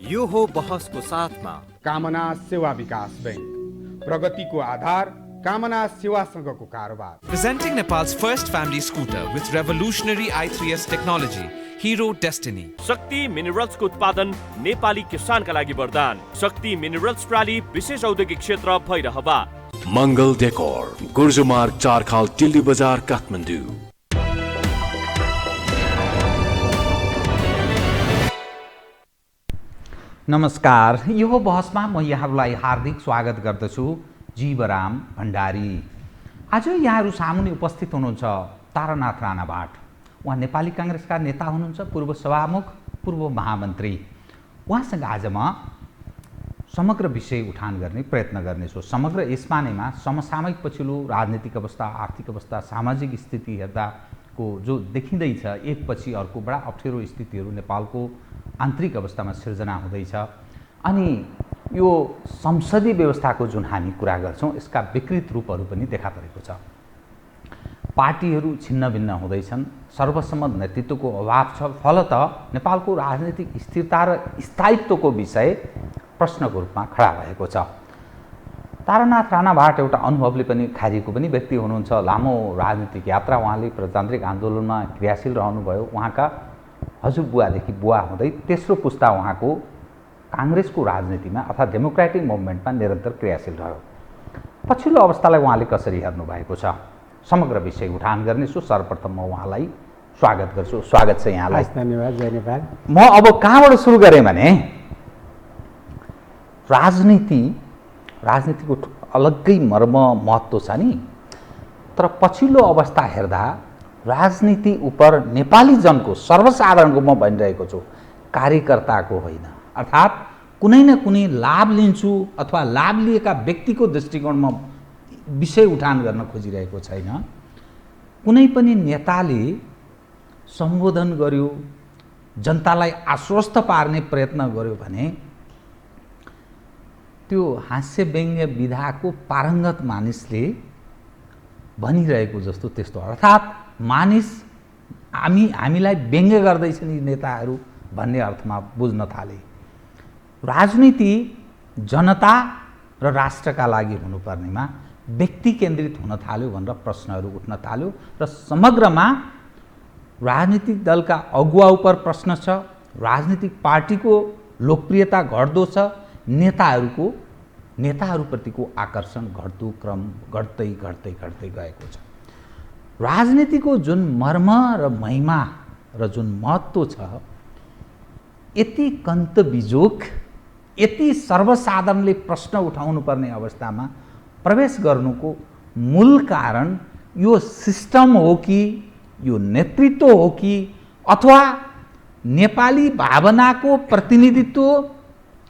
यो हो बहसको साथमा कामना सेवा विकास बैंक, प्रगतिको आधार कामना सेवासँगको कारोबार। Presenting Nepal's first family scooter with revolutionary i3S technology, Hero Destiny. शक्ति मिनरल्सको उत्पादन नेपाली किसानका लागि वरदान। शक्ति मिनरल्स प्राली विशेष औद्योगिक क्षेत्र भैरहवा। मङ्गल डेकोर, गुर्जुमार्ग 4 खाल टिल्ली बजार काठमाडौँ। नमस्कार, यो बहसमा म यहाँहरूलाई हार्दिक स्वागत गर्दछु। जीवराम भण्डारी। आज यहाँहरू सामुन्ने उपस्थित हुनुहुन्छ तारानाथ राणाभाट। उहाँ नेपाली काङ्ग्रेसका नेता हुनुहुन्छ, पूर्व सभामुख, पूर्व महामन्त्री। उहाँसँग आज म समग्र विषय उठान गर्ने प्रयत्न गर्नेछु। समग्र यसमा नैमा समसामयिक पछिल्लो राजनीतिक अवस्था, आर्थिक अवस्था, सामाजिक स्थिति हेर्दाको जो देखिँदैछ एकपछि अर्को बडा अप्ठ्यारो स्थितिहरू नेपालको आन्तरिक अवस्थामा सिर्जना हुँदैछ। अनि यो संसदीय व्यवस्थाको जुन हामी कुरा गर्छौँ यसका विकृत रूपहरू पनि देखा परेको छ। पार्टीहरू छिन्न भिन्न हुँदैछन्, सर्वसम्मत नेतृत्वको अभाव छ। फलत नेपालको राजनीतिक स्थिरता र स्थायित्वको विषय प्रश्नको रूपमा खडा भएको छ। तारानाथ राणाभाट एउटा अनुभवले पनि खारिएको पनि व्यक्ति हुनुहुन्छ। लामो राजनीतिक यात्रा, उहाँले प्रजातान्त्रिक आन्दोलनमा क्रियाशील रहनुभयो। उहाँका हजुरबुवादेखि बुवा हुँदै तेस्रो पुस्ता उहाँको काङ्ग्रेसको राजनीतिमा अर्थात् डेमोक्रेटिक मुभमेन्टमा निरन्तर क्रियाशील रह्यो। पछिल्लो अवस्थालाई उहाँले कसरी हेर्नु भएको छ, समग्र विषय उठान गर्नेछु। सर्वप्रथम म उहाँलाई स्वागत गर्छु। स्वागत छ यहाँलाई। धन्यवाद। जय नेपाल। म अब कहाँबाट सुरु गरेँ भने राजनीतिको अलग्गै मर्म महत्त्व छ नि, तर पछिल्लो अवस्था हेर्दा राजनीति उपर नेपाली जनको, सर्वसाधारणको म भनिरहेको छु, कार्यकर्ताको होइन, अर्थात् कुनै न कुनै लाभ लिन्छु अथवा लाभ लिएका व्यक्तिको दृष्टिकोणमा विषय उठान गर्न खोजिरहेको छैन। कुनै पनि नेताले सम्बोधन गर्यो, जनतालाई आश्वस्त पार्ने प्रयत्न गर्यो भने त्यो हास्य व्यङ्ग्य विधाको पारङ्गत मानिसले भनिरहेको जस्तो त्यस्तो, अर्थात् मानिस हामीलाई व्यङ्ग्य गर्दैछन् यी नेताहरू भन्ने अर्थमा बुझ्न थाले। राजनीति जनता र राष्ट्रका लागि हुनुपर्नेमा व्यक्ति केन्द्रित हुन थाल्यो भनेर प्रश्नहरू उठ्न थाल्यो र समग्रमा राजनीतिक दलका अगुवा उप प्रश्न छ, राजनीतिक पार्टीको लोकप्रियता घट्दो छ, नेताहरूप्रतिको आकर्षण घट्दो क्रम घट्दै गएको छ। राजनीतिको जुन मर्म र महिमा र जुन महत्त्व छ, यति कन्तबिजोग, यति सर्वसाधारणले प्रश्न उठाउनु पर्ने अवस्थामा प्रवेश गर्नुको मूल कारण यो सिस्टम हो कि, यो नेतृत्व हो कि, अथवा नेपाली भावनाको प्रतिनिधित्व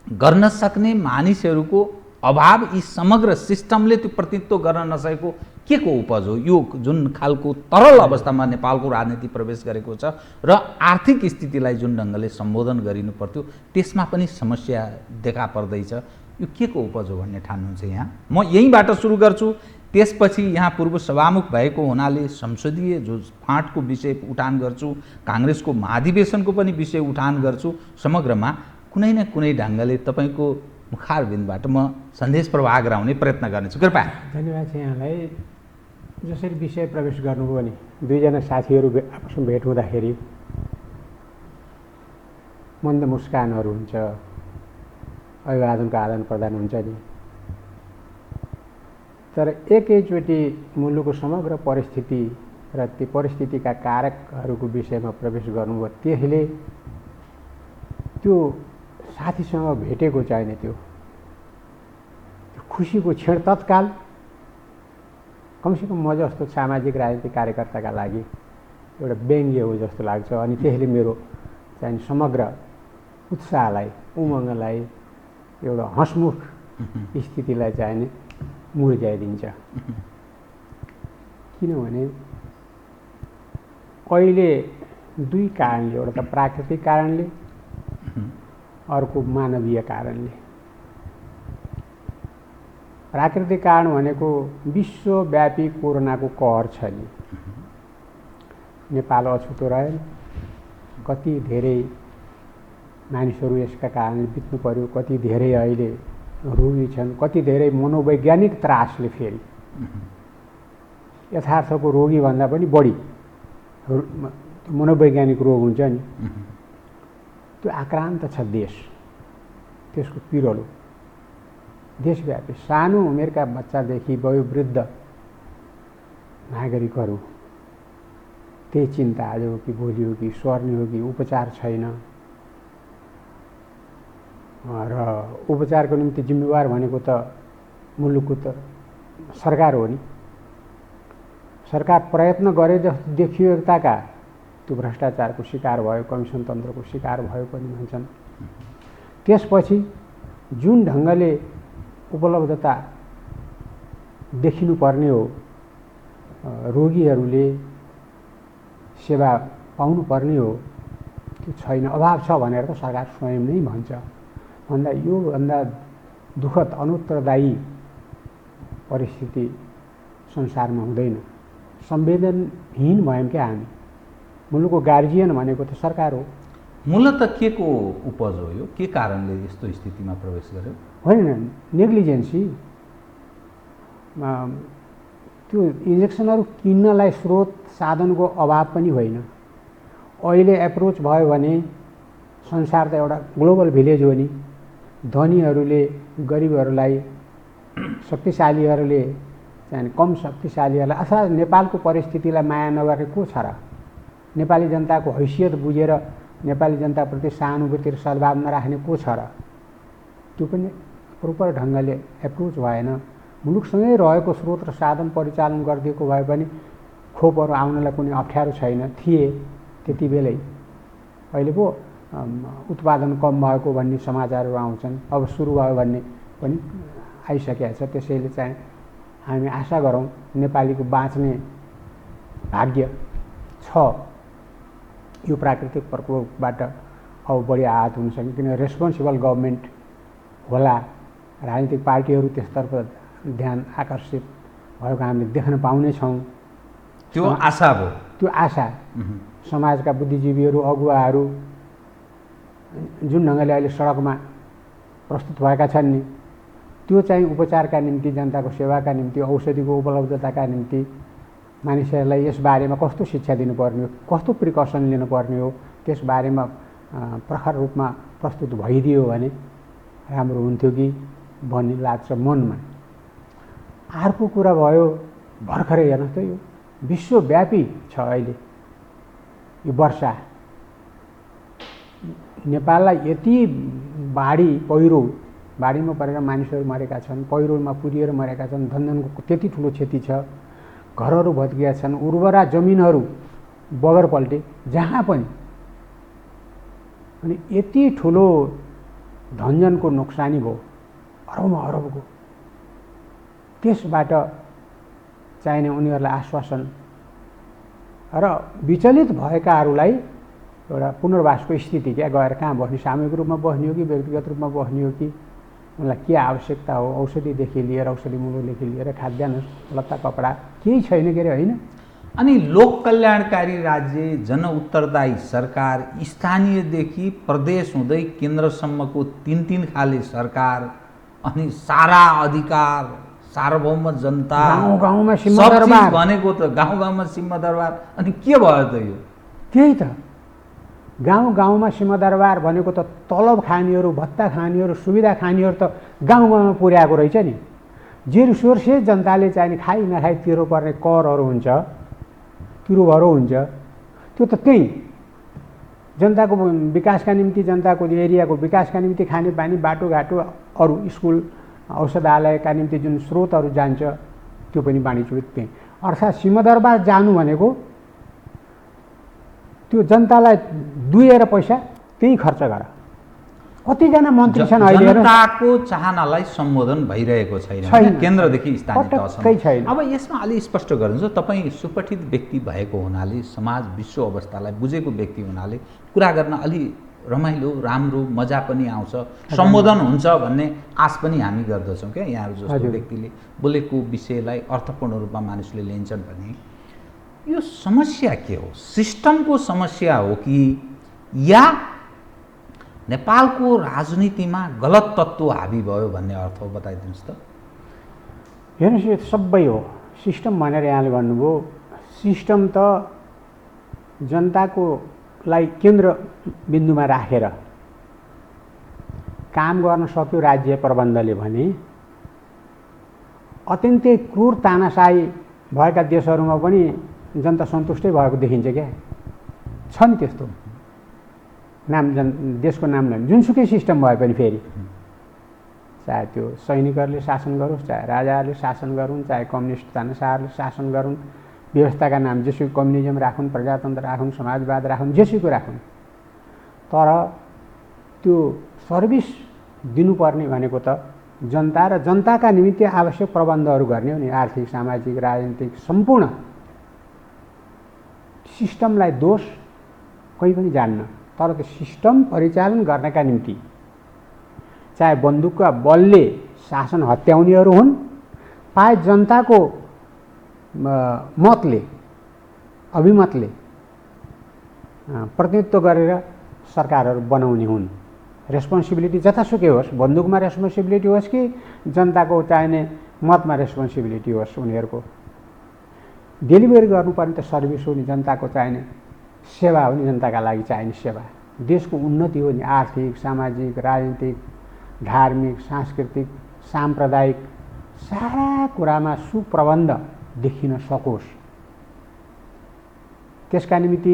गर्न सक्ने मानिसहरूको अभाव, यी समग्र सिस्टमले त्यो प्रतिनिधित्व गर्न नसकेको के को उपज हो? यो जुन खालको तरल अवस्थामा नेपालको राजनीति प्रवेश गरेको छ र आर्थिक स्थितिलाई जुन ढङ्गले सम्बोधन गरिनु पर्थ्यो त्यसमा पनि समस्या देखा पर्दैछ। यो के को उपज हो भन्ने ठान्नुहुन्छ यहाँ? म यहीँबाट सुरु गर्छु, त्यसपछि यहाँ पूर्व सभामुख भएको हुनाले संसदीय जो फाँटको विषय उठान गर्छु, काङ्ग्रेसको महाधिवेशनको पनि विषय उठान गर्छु। समग्रमा कुनै न कुनै ढङ्गले तपाईँको मुखारबिन्दबाट म सन्देश प्रवाह गराउने प्रयत्न गर्नेछु। कृपया। धन्यवाद छ यहाँलाई। जसरी विषय प्रवेश गर्नुभयो नि, दुईजना साथीहरू आपसमा भेट हुँदाखेरि मन्द मुस्कानहरू हुन्छ, अभिवादनको आदान प्रदान हुन्छ नि, तर एकैचोटि मुलुकको समग्र परिस्थिति र ती परिस्थितिका कारकहरूको विषयमा प्रवेश गर्नुभयो, त्यसले त्यो साथीसँग भेटेको चाहिने त्यो खुसीको क्षण तत्काल कमसेकम म जस्तो सामाजिक राजनीतिक कार्यकर्ताका लागि एउटा व्यङ्ग्य हो जस्तो लाग्छ। अनि त्यसले मेरो चाहिँ समग्र उत्साहलाई, उमङ्गलाई, एउटा हँसमुख स्थितिलाई चाहिँ मुर्जाइदिन्छ। किनभने अहिले दुई कारणले, एउटा त प्राकृतिक कारणले, अर्को मानवीय कारणले। प्राकृतिक कारण भनेको विश्वव्यापी कोरोनाको कहर छ नि, नेपाल अछुतो रह्यो, कति धेरै मानिसहरू यसका कारणले बित्नु पर्यो, कति धेरै अहिले रोगी छन्, कति धेरै मनोवैज्ञानिक त्रासले फेरि यथार्थको रोगीभन्दा पनि बढी मनोवैज्ञानिक रोग हुन्छ नि, त्यो आक्रान्त छ देश। त्यसको पिरलो देशव्यापी सानो उमेरका बच्चादेखि वयोवृद्ध नागरिकहरू त्यही चिन्ता आज हो कि भोलि हो कि सर्ने हो कि उपचार छैन। र उपचारको निम्ति जिम्मेवार भनेको त मुलुकको त सरकार हो नि। सरकार प्रयत्न गरे जस्तो देखियो एकताका, त्यो भ्रष्टाचारको शिकार भयो, कमिसन तन्त्रको शिकार भयो पनि भन्छन्। त्यसपछि जुन ढङ्गले उपलब्धता देखिनुपर्ने हो, रोगीहरूले सेवा पाउनुपर्ने हो, त्यो छैन, अभाव छ भनेर त सरकार स्वयं नै भन्छ। भन्दा योभन्दा दुःखद अनुत्तरदायी परिस्थिति संसारमा हुँदैन। संवेदनहीन भयौँ क्या हामी। मुलुकको गार्जियन भनेको त सरकार हो। मूलत के को उपज हो यो? के कारणले यस्तो स्थितिमा प्रवेश गर्यो? होइन, नेग्लिजेन्सी। त्यो इन्जेक्सनहरू किन्नलाई स्रोत साधनको अभाव पनि होइन। अहिले एप्रोच भयो भने संसार त एउटा ग्लोबल भिलेज हो नि। धनीहरूले गरिबहरूलाई, शक्तिशालीहरूले चाहिँ कम शक्तिशालीहरूलाई, अथवा नेपालको परिस्थितिलाई माया नगर्ने को छ र? नेपाली जनताको हैसियत बुझेर नेपाली जनताप्रति सहानुभूति र सद्भाव नराख्ने को छ र? त्यो पनि प्रोपर ढङ्गले एप्रोच भएन। मुलुकसँगै रहेको स्रोत र साधन परिचालन गरिदिएको भए पनि खोपहरू आउनलाई कुनै अप्ठ्यारो छैन थिए त्यति बेलै। अहिले पो उत्पादन कम भएको भन्ने समाचारहरू आउँछन्, अब सुरु भयो भन्ने पनि आइसकेको छ। त्यसैले चाहिँ हामी आशा गरौँ नेपालीको बाँच्ने भाग्य छ। यो प्राकृतिक प्रकोपबाट अब बढी आहत हुन सक्छ, किन रेस्पोन्सिबल गभर्मेन्ट होला। राजनीतिक पार्टीहरू त्यसतर्फ ध्यान आकर्षित भएको हामीले देख्न पाउनेछौँ। त्यो आशा हो। त्यो आशा समाजका बुद्धिजीवीहरू, अगुवाहरू जुन ढङ्गले अहिले सडकमा प्रस्तुत भएका छन् नि, त्यो चाहिँ उपचारका निम्ति, जनताको सेवाका निम्ति, औषधिको उपलब्धताका निम्ति मानिसहरूलाई यसबारेमा कस्तो शिक्षा दिनुपर्ने हो, कस्तो प्रिकसन लिनुपर्ने हो, त्यसबारेमा प्रखर रूपमा प्रस्तुत भइदियो भने राम्रो हुन्थ्यो कि भन्ने लाग्छ मनमा। अर्को कुरा भयो, भर्खरै हेर्नुहोस् त यो विश्वव्यापी छ अहिले यो वर्षा। नेपाललाई यति बाढीमा परेर मानिसहरू मरेका छन्, पहिरोमा पुरिएर मरेका छन्, धनधनको त्यति ठुलो क्षति छ, घरहरू भत्किएका छन्, उर्वरा जमिनहरू बगर पल्टे जहाँ पनि। अनि यति ठुलो धनजनको नोक्सानी भयो, अरबको। त्यसबाट चाहिने उनीहरूलाई आश्वासन र विचलित भएकाहरूलाई एउटा पुनर्वासको स्थिति क्या, गएर कहाँ बस्ने, सामूहिक रूपमा बस्ने हो कि व्यक्तिगत रूपमा बस्ने हो कि, उनलाई के आवश्यकता हो, औषधिदेखि लिएर, औषधि मूल्यदेखि लिएर खाद्यान्न, लत्ता कपडा केही छैन के अरे, होइन। अनि लोक कल्याणकारी राज्य, जनउत्तरदायी सरकार, स्थानीयदेखि प्रदेश हुँदै केन्द्रसम्मको 3 खाले सरकार, अनि सारा अधिकार, सार्वभौम जनता, गाउँमा सिंहदरबार भनेको त गाउँमा सिंहदरबार। अनि के भयो त यो? त्यही त, गाउँमा सिंहदरबार भनेको त तलब खानेहरू, भत्ता खानेहरू, सुविधा खानेहरू त गाउँमा पुर्याएको रहेछ नि। जे रिसोर्सेस जनताले चाहिने खाइ नखाइ तिर्नु पर्ने करहरू हुन्छ, तिरोभरो हुन्छ, त्यो त त्यही जनताको विकासका निम्ति, जनताको एरियाको विकासका निम्ति खानेपानी, बाटोघाटो, अरू स्कुल, औषधालयका निम्ति जुन स्रोतहरू जान्छ त्यो पनि बाँडीचुँडी त्यही। अर्थात् सिंहदरबार जानु भनेको त्यो जनतालाई दुहेर पैसा त्यही खर्च गर। कतिजना मन्त्री छन् अहिले, जनताको चाहनालाई सम्बोधन भइरहेको छैन केन्द्रदेखि स्थानीय तहसम्म। अब यसमा अलि स्पष्ट गर्नुहुन्छ, तपाईँ सुपठित व्यक्ति भएको हुनाले, समाज विश्व अवस्थालाई बुझेको व्यक्ति हुनाले कुरा गर्न अलि रमाइलो, राम्रो, मजा पनि आउँछ, सम्बोधन हुन्छ भन्ने आश पनि हामी गर्दछौँ क्या। यहाँहरू जस्तो व्यक्तिले बोलेको विषयलाई अर्थपूर्ण रूपमा मानिसले लिन्छन् भने यो समस्या के हो? सिस्टमको समस्या हो कि या नेपालको राजनीतिमा गलत तत्त्व हाबी भयो भन्ने अर्थ हो, बताइदिनुहोस् त। हेर्नुहोस्, यो सबै हो सिस्टम भनेर यहाँले भन्नुभयो। सिस्टम त जनताको लाई केन्द्र बिन्दुमा राखेर काम गर्न सक्यो राज्य प्रबन्धले भने अत्यन्तै क्रूर तानाशाही भएका देशहरूमा पनि जनता सन्तुष्टै भएको देखिन्छ क्या। छ नि त्यस्तो नाम देशको नाम लिनु, जुनसुकै सिस्टम भए पनि फेरि चाहे त्यो सैनिकहरूले शासन गरोस्, चाहे राजाहरूले शासन गरून्, चाहे कम्युनिस्ट तानाशाहहरूले शासन गरून्, व्यवस्थाका नाम जेसुकै कम्युनिजम राखुन्, प्रजातन्त्र राखुन्, समाजवाद राखुन्, जेसुकै राखुन्, तर त्यो सर्भिस दिनुपर्ने भनेको त जनता र जनताका निमित्त आवश्यक प्रबन्धहरू गर्ने हो नि। आर्थिक, सामाजिक, राजनीतिक सम्पूर्ण सिस्टमलाई दोष कोही पनि जान्न, तर त्यो सिस्टम परिचालन गर्नका निम्ति चाहे बन्दुकका बलले शासन हत्याउनेहरू हुन्, पाए जनताको मतले अभिमतले प्रतिनिधित्व गरेर सरकारहरू बनाउने हुन्। रेस्पोन्सिबिलिटी जतासुकै होस्, बन्दुकमा रेस्पोन्सिबिलिटी होस् कि जनताको चाहिने मतमा रेस्पोन्सिबिलिटी होस्, उनीहरूको डेलिभरी गर्नुपर्ने त सर्भिस हो नि, जनताको चाहिने सेवा हो नि, जनताका लागि चाहिने सेवा, देशको उन्नति हो नि। आर्थिक, सामाजिक, राजनीतिक, धार्मिक, सांस्कृतिक, साम्प्रदायिक सारा कुरामा सुप्रबन्ध देखिन सकोस्, त्यसका निमित्त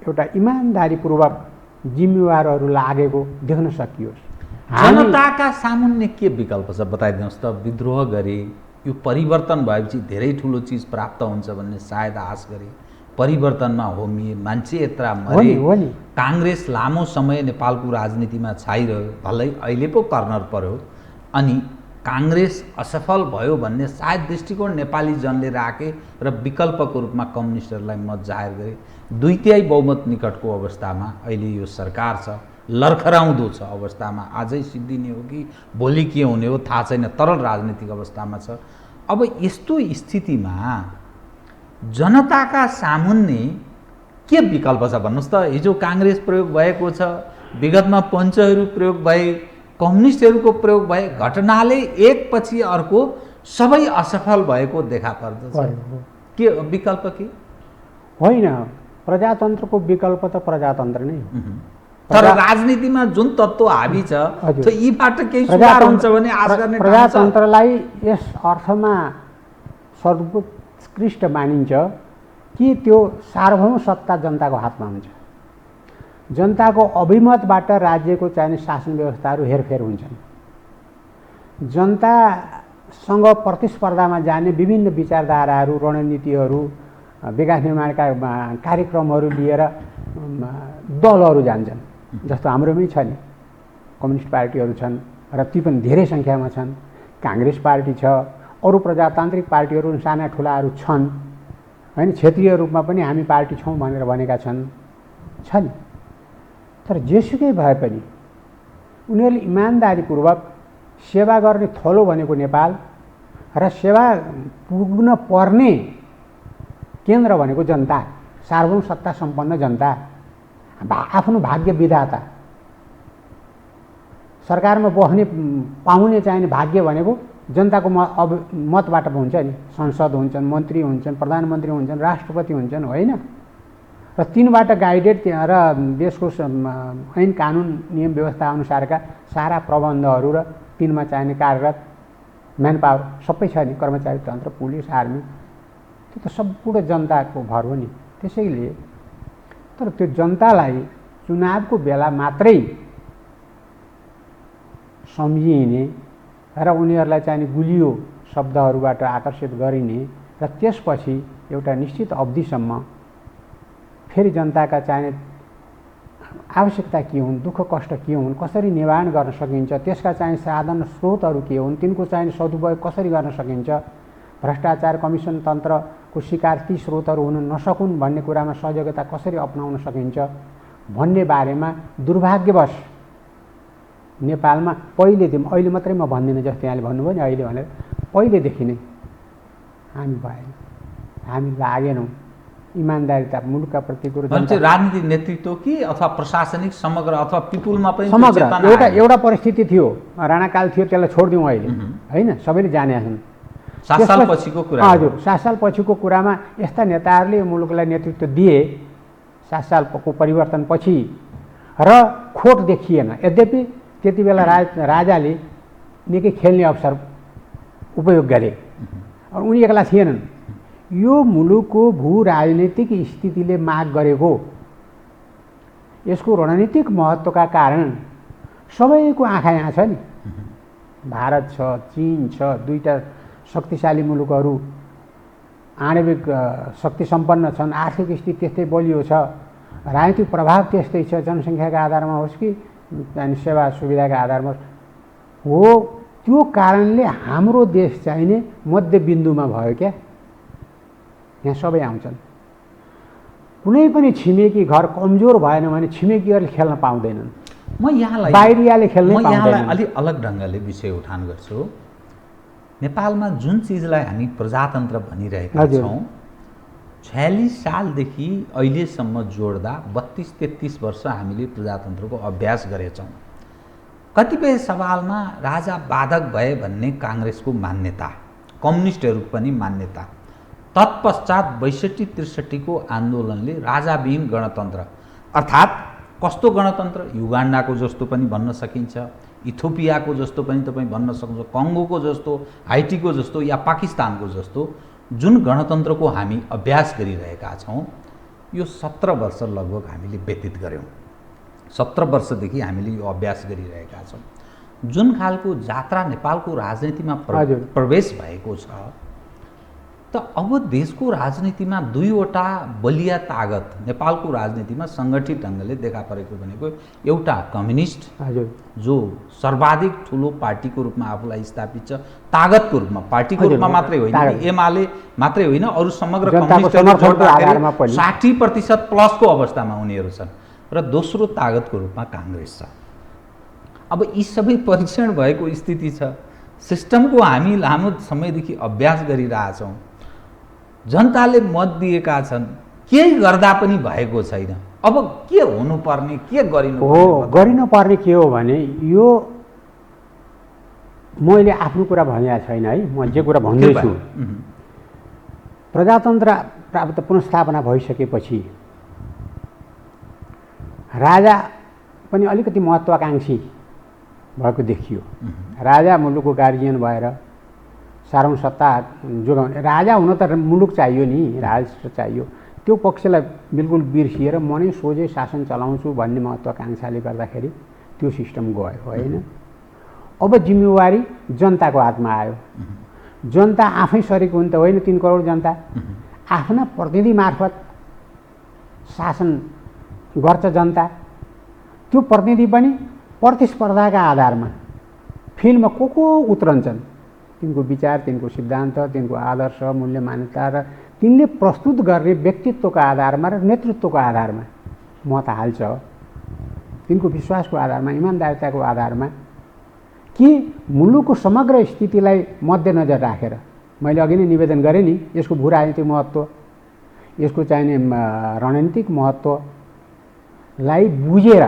एउटा इमानदारीपूर्वक जिम्मेवारहरू लागेको देख्न सकियोस्। जनताका सामुन्ने के विकल्प छ बताइदिनुहोस् त। विद्रोह गरे, यो परिवर्तन भएपछि धेरै ठुलो चिज प्राप्त हुन्छ भन्ने सायद आश गरे, परिवर्तनमा होमिए, मान्छे यत्रा मरे, काङ्ग्रेस लामो समय नेपालको राजनीतिमा छाइरह्यो, भलै अहिले पो कर्नर पर्यो, अनि काङ्ग्रेस असफल भयो भन्ने सायद दृष्टिकोण नेपाली जनले राखे र विकल्पको रूपमा कम्युनिस्टहरूलाई मत जाहेर गरे। 2/3 बहुमत निकटको अवस्थामा अहिले यो सरकार छ, लर्खराउँदो छ अवस्थामा, आजै सिद्धिने हो कि भोलि के हुने हो थाहा छैन, तरल राजनीतिक अवस्थामा छ। अब यस्तो स्थितिमा जनताका सामुन्ने के विकल्प छ भन्नुहोस् त। हिजो काङ्ग्रेस प्रयोग भएको छ, विगतमा पञ्चहरू प्रयोग भए, कम्युनिस्टहरूको प्रयोग भए, घटनाले एकपछि अर्को सबै असफल भएको देखा पर्दछ। के विकल्प के होइन, प्रजातन्त्रको विकल्प त प्रजातन्त्र नै हो, तर राजनीतिमा जुन तत्त्व हाबी छ यीबाट केही सुधार हुन्छ भने आश गर्ने प्रजातन्त्रलाई यस अर्थमा सर्वोत्कृष्ट मानिन्छ कि त्यो सार्वभौम सत्ता जनताको हातमा हुन्छ। जनताको अभिमतबाट राज्यको चाहिने शासन व्यवस्थाहरू हेरफेर हुन्छन्। जनतासँग प्रतिस्पर्धामा जाने विभिन्न विचारधाराहरू, रणनीतिहरू, विकास निर्माणका कार्यक्रमहरू लिएर दलहरू जान्छन्। जस्तो हाम्रोमै छ नि, कम्युनिस्ट पार्टीहरू छन् र ती पनि धेरै सङ्ख्यामा छन्, काङ्ग्रेस पार्टी छ, अरू प्रजातान्त्रिक पार्टीहरू साना ठुलाहरू छन् होइन, क्षेत्रीय रूपमा पनि हामी पार्टी छौँ भनेर भनेका छन् नि। तर जेसुकै भए पनि उनीहरूले इमान्दारीपूर्वक सेवा गर्ने थलो भनेको नेपाल र सेवा पुग्न पर्ने केन्द्र भनेको जनता, सार्वभौम सत्ता सम्पन्न जनता, आफ्नो भाग्य विधाता, सरकारमा बस्ने पाउने चाहिने भाग्य भनेको जनताको मतबाट हुन्छ नि। संसद हुन्छन्, मन्त्री हुन्छन्, प्रधानमन्त्री हुन्छन्, राष्ट्रपति हुन्छन्, होइन र तिनबाट गाइडेड र देशको ऐन कानुन नियम व्यवस्था अनुसारका सारा प्रबन्धहरू र तिनमा चाहिने कार्यरत म्यान पावर सबै छ नि, कर्मचारी तन्त्र, पुलिस, आर्मी, त्यो त सम्पूर्ण जनताको भर हो नि। त्यसैले तर त्यो जनतालाई चुनावको बेला मात्रै सम्झिने र उनीहरूलाई चाहिने गुलियो शब्दहरूबाट आकर्षित गरिने र त्यसपछि एउटा निश्चित अवधिसम्म फेरि जनताका चाहिने आवश्यकता के हुन्, दुःख कष्ट के हुन्, कसरी निवारण गर्न सकिन्छ, त्यसका चाहिने साधन स्रोतहरू के हुन्, तिनको चाहिने सदुपयोग कसरी गर्न सकिन्छ, भ्रष्टाचार कमिसन तन्त्रको शिकार ती स्रोतहरू हुन नसकुन् भन्ने कुरामा सजगता कसरी अपनाउन सकिन्छ भन्ने बारेमा दुर्भाग्यवश नेपालमा पहिलेदेखि, अहिले मात्रै म भन्दिनँ जस्तो यहाँले भन्नुभयो नि अहिले भनेर, पहिलेदेखि नै हामी भएन, हामी लागेनौँ इमान्दारिता मुलुकका प्रतिको र भने चाहिँ राजनीतिक नेतृत्व कि अथवा प्रशासनिक समग्र अथवा पिपुलमा पनि त्यो समग्र चेतना एउटा आयो? एउटा परिस्थिति थियो, राणाकाल थियो, त्यसलाई छोडिदिउँ अहिले होइन, सबैले जाने छन्। 7 साल पछिको कुरा हो। हजुर, 7 साल पछिको कुरामा यस्ता नेताहरूले मुलुकलाई नेतृत्व दिए 7 सालको परिवर्तनपछि र खोट देखिएन। यद्यपि त्यति बेला राजाले निकै खेल्ने अवसर उपयोग गरे, उनी एक्ला थिएनन्। यो मुलुकको भू राजनीतिक स्थितिले माग गरेको, यसको रणनीतिक महत्त्वका कारण सबैको आँखा यहाँ छ नि। भारत छ, चीन छ, दुईटा शक्तिशाली मुलुकहरू आणविक शक्ति सम्पन्न छन्, आर्थिक स्थिति त्यस्तै बलियो छ, राजनीतिक प्रभाव त्यस्तै छ, जनसङ्ख्याका आधारमा होस् कि सेवा सुविधाका आधारमा हो। त्यो कारणले हाम्रो देश चाहिने मध्यबिन्दुमा भयो क्या। यहाँ सबै आउँछन्। कुनै पनि छिमेकी घर कमजोर भएन भने छिमेकीहरूले खेल्न पाउँदैनन्, म यहाँलाई बाहिरियाले खेल्न म यहाँलाई पाउँदैनन्। अलि अलग ढङ्गले विषय उठान गर्छु। नेपालमा जुन चिजलाई हामी प्रजातन्त्र भनिरहेका हजुर। छौँ, 46 सालदेखि अहिलेसम्म जोड्दा 32-33 वर्ष हामीले प्रजातन्त्रको अभ्यास गरेछौँ। कतिपय सवालमा राजा बाधक भए भन्ने काङ्ग्रेसको मान्यता, कम्युनिस्टहरूको पनि मान्यता। तत्पश्चात 62-63 को आन्दोलनले राजाविहीन गणतन्त्र, अर्थात् कस्तो गणतन्त्र, युगान्डाको जस्तो पनि भन्न सकिन्छ, इथियोपियाको जस्तो पनि तपाईँ भन्न सक्नुहुन्छ, कङ्गोको जस्तो, हाइटीको जस्तो या पाकिस्तानको जस्तो जुन गणतन्त्रको हामी अभ्यास गरिरहेका छौँ, यो 17 वर्ष लगभग हामीले व्यतीत गऱ्यौँ। 17 वर्षदेखि हामीले यो अभ्यास गरिरहेका छौँ। जुन खालको जात्रा नेपालको राजनीतिमा प्रवेश भएको छ, त अब देशको राजनीतिमा दुईवटा बलिया तागत नेपालको राजनीतिमा सङ्गठित ढङ्गले देखा परेको भनेको एउटा कम्युनिस्ट, जो सर्वाधिक ठुलो पार्टीको रूपमा आफूलाई स्थापित छ, तागतको रूपमा, पार्टीको रूपमा मात्रै होइन, एमाले मात्रै होइन, अरू समग्र कम्युनिस्टहरू 60% प्लसको अवस्थामा उनीहरू छन्, र दोस्रो तागतको रूपमा काङ्ग्रेस छ। अब यी सबै परीक्षण भएको स्थिति छ। सिस्टमको हामी लामो समयदेखि अभ्यास गरिरहेछौँ, जनताले मत दिएका छन्, केही गर्दा पनि भएको छैन। अब के हुनुपर्ने, के गरिनुपर्ने के हो भने, यो मैले आफ्नो कुरा भनेको छैन है, म जे कुरा भन्दैछु, प्रजातन्त्र प्राप्त पुनर्स्थापना भइसकेपछि राजा पनि अलिकति महत्त्वाकाङ्क्षी भएको देखियो। राजा मुलुकको गार्जियन भएर सारौँ सत्ता जोगाउने, राजा हुन त मुलुक चाहियो नि, राष्ट्र चाहियो। त्यो पक्षलाई बिल्कुल बिर्सिएर म नै सोझै शासन चलाउँछु भन्ने महत्त्वाकाङ्क्षाले गर्दाखेरि त्यो सिस्टम गयो होइन। अब जिम्मेवारी जनताको हातमा आयो। जनता आफै सरेको हुन् त होइन, 3 करोड जनता आफ्ना प्रतिनिधि मार्फत शासन गर्छ जनता। त्यो प्रतिनिधि पनि प्रतिस्पर्धाका आधारमा फिल्डमा को उत्रन्छन्, तिनको विचार, तिनको सिद्धान्त, तिनको आदर्श, मूल्य मान्यता र तिनले प्रस्तुत गर्ने व्यक्तित्वको आधारमा र नेतृत्वको आधारमा मत हाल्छ। तिनको विश्वासको आधारमा, इमान्दारिताको आधारमा, कि मुलुकको समग्र स्थितिलाई मध्यनजर राखेर, मैले अघि नै निवेदन गरेँ नि, यसको भू राजनीतिक महत्त्व, यसको चाहिने रणनीतिक महत्त्वलाई बुझेर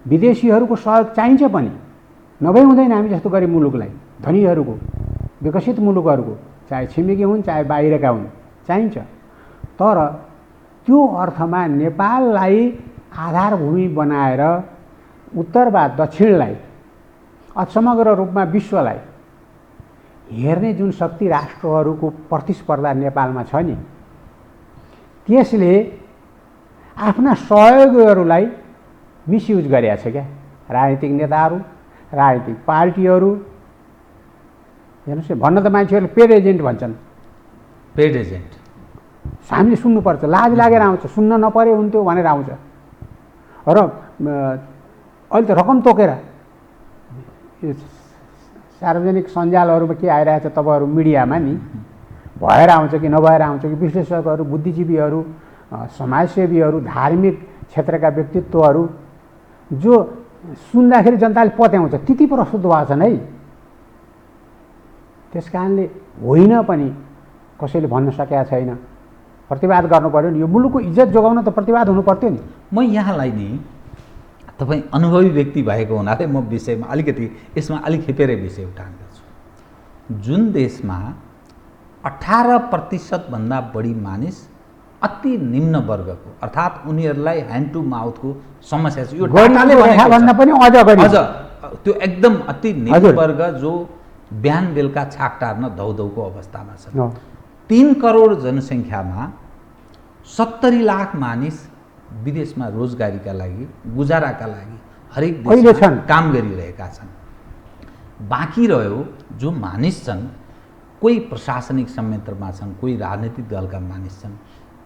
विदेशीहरूको सहयोग चाहिन्छ पनि, नभई हुँदैन। हामी जस्तो गरीब मुलुकलाई, धनीहरूको, विकसित मुलुकहरूको, चाहे छिमेकी हुन् चाहे बाहिरका हुन्, चाहिन्छ। तर त्यो अर्थमा नेपाललाई आधारभूमि बनाएर उत्तर वा दक्षिणलाई, समग्र रूपमा विश्वलाई हेर्ने जुन शक्ति राष्ट्रहरूको प्रतिस्पर्धा नेपालमा छ नि, त्यसले आफ्ना सहयोगीहरूलाई मिसयुज गरेका छ क्या। राजनीतिक नेताहरू, राजनीतिक पार्टीहरू, हेर्नुहोस्, भन्न त मान्छेहरूले पेड एजेन्ट भन्छन्। पेड एजेन्ट हामीले सुन्नुपर्छ, लाज लागेर आउँछ, सुन्न नपरे हुन्थ्यो भनेर आउँछ। र अहिले त रकम तोकेर सार्वजनिक सञ्जालहरूमा के आइरहेछ, तपाईँहरू मिडियामा नि, भएर आउँछ कि नभएर आउँछ कि विश्लेषकहरू, बुद्धिजीवीहरू, समाजसेवीहरू, धार्मिक क्षेत्रका व्यक्तित्वहरू जो सुन्दाखेरि जनताले पत्याउँछ, त्यति प्रस्तुत भएको छन् है। त्यस कारणले होइन पनि कसैले भन्न सकेका छैन प्रतिवाद गर्नु पर्यो नि। यो मुलुकको इज्जत जोगाउन त प्रतिवाद हुनु पर्थ्यो नि। म यहाँलाई नि तपाईँ अनुभवी व्यक्ति भएको हुनाले म विषयमा अलिकति यसमा अलिक खेपेरै विषय उठाउँदछु। जुन देशमा 18% भन्दा बढी मानिस अति निम्न वर्गको अर्थात् उनीहरूलाई ह्यान्ड टु माउथको समस्या छ, यो डाटाले भन्दा पनि अझ त्यो एकदम अति निम्न वर्ग जो बिहान बेलुका छाक टार्न धौधौको अवस्थामा छ। 3 करोड जनसङ्ख्यामा 70 लाख मानिस विदेशमा रोजगारीका लागि गुजाराका लागि हरेक देशमा काम गरिरहेका छन्। बाँकी रह्यो जो मानिस छन्, कोही प्रशासनिक संयन्त्रमा छन्, कोही राजनीतिक दलका मानिस छन्,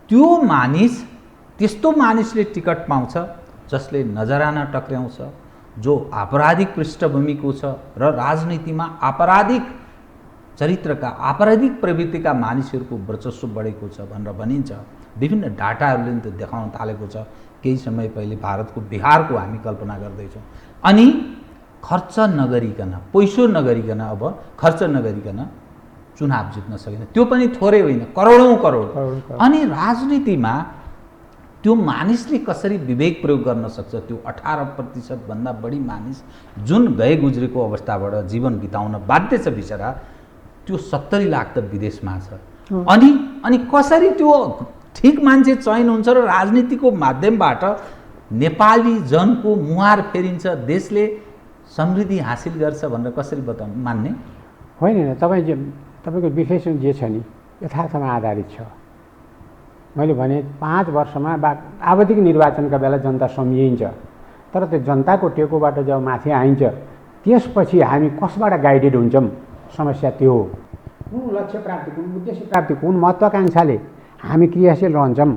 त्यो मानिस त्यस्तो मानिसले टिकट पाउँछ जसले नजराना टक्र्याउँछ, जो आपराधिक पृष्ठभूमिको छ र राजनीतिमा आपराधिक चरित्रका आपराधिक प्रवृत्तिका मानिसहरूको वर्चस्व बढेको छ भनेर भनिन्छ। विभिन्न डाटाहरूले त्यो देखाउन थालेको छ। केही समय पहिले भारतको बिहारको हामी कल्पना गर्दैछौँ। अनि खर्च नगरिकन, पैसो नगरिकन, अब खर्च नगरिकन चुनाव जित्न सकेन, त्यो पनि थोरै होइन, करोडौँ करोड। अनि राजनीतिमा त्यो मानिसले कसरी विवेक प्रयोग गर्न सक्छ? त्यो 18% भन्दा बढी मानिस जुन गए गुज्रेको अवस्थाबाट जीवन बिताउन बाध्य छ बिचरा, त्यो 70 लाख त विदेशमा छ। अनि कसरी त्यो ठिक मान्छे चयन हुन्छ र राजनीतिको माध्यमबाट नेपाली जनको मुहार फेरिन्छ, देशले समृद्धि हासिल गर्छ भनेर कसरी बताउनु मान्ने? होइन, तपाईँको विश्लेषण जे छ नि यथार्थमा आधारित छ। मैले भने 5 वर्षमा आवधिक निर्वाचनका बेला जनता सम्झिन्छ, तर त्यो जनताको टेकोबाट जब माथि आइन्छ त्यसपछि हामी कसबाट गाइडेड हुन्छौँ? समस्या त्यो हो। कुन लक्ष्य प्राप्ति, कुन उद्देश्य प्राप्ति, कुन महत्त्वाकांक्षाले हामी क्रियाशील रहन्छौँ,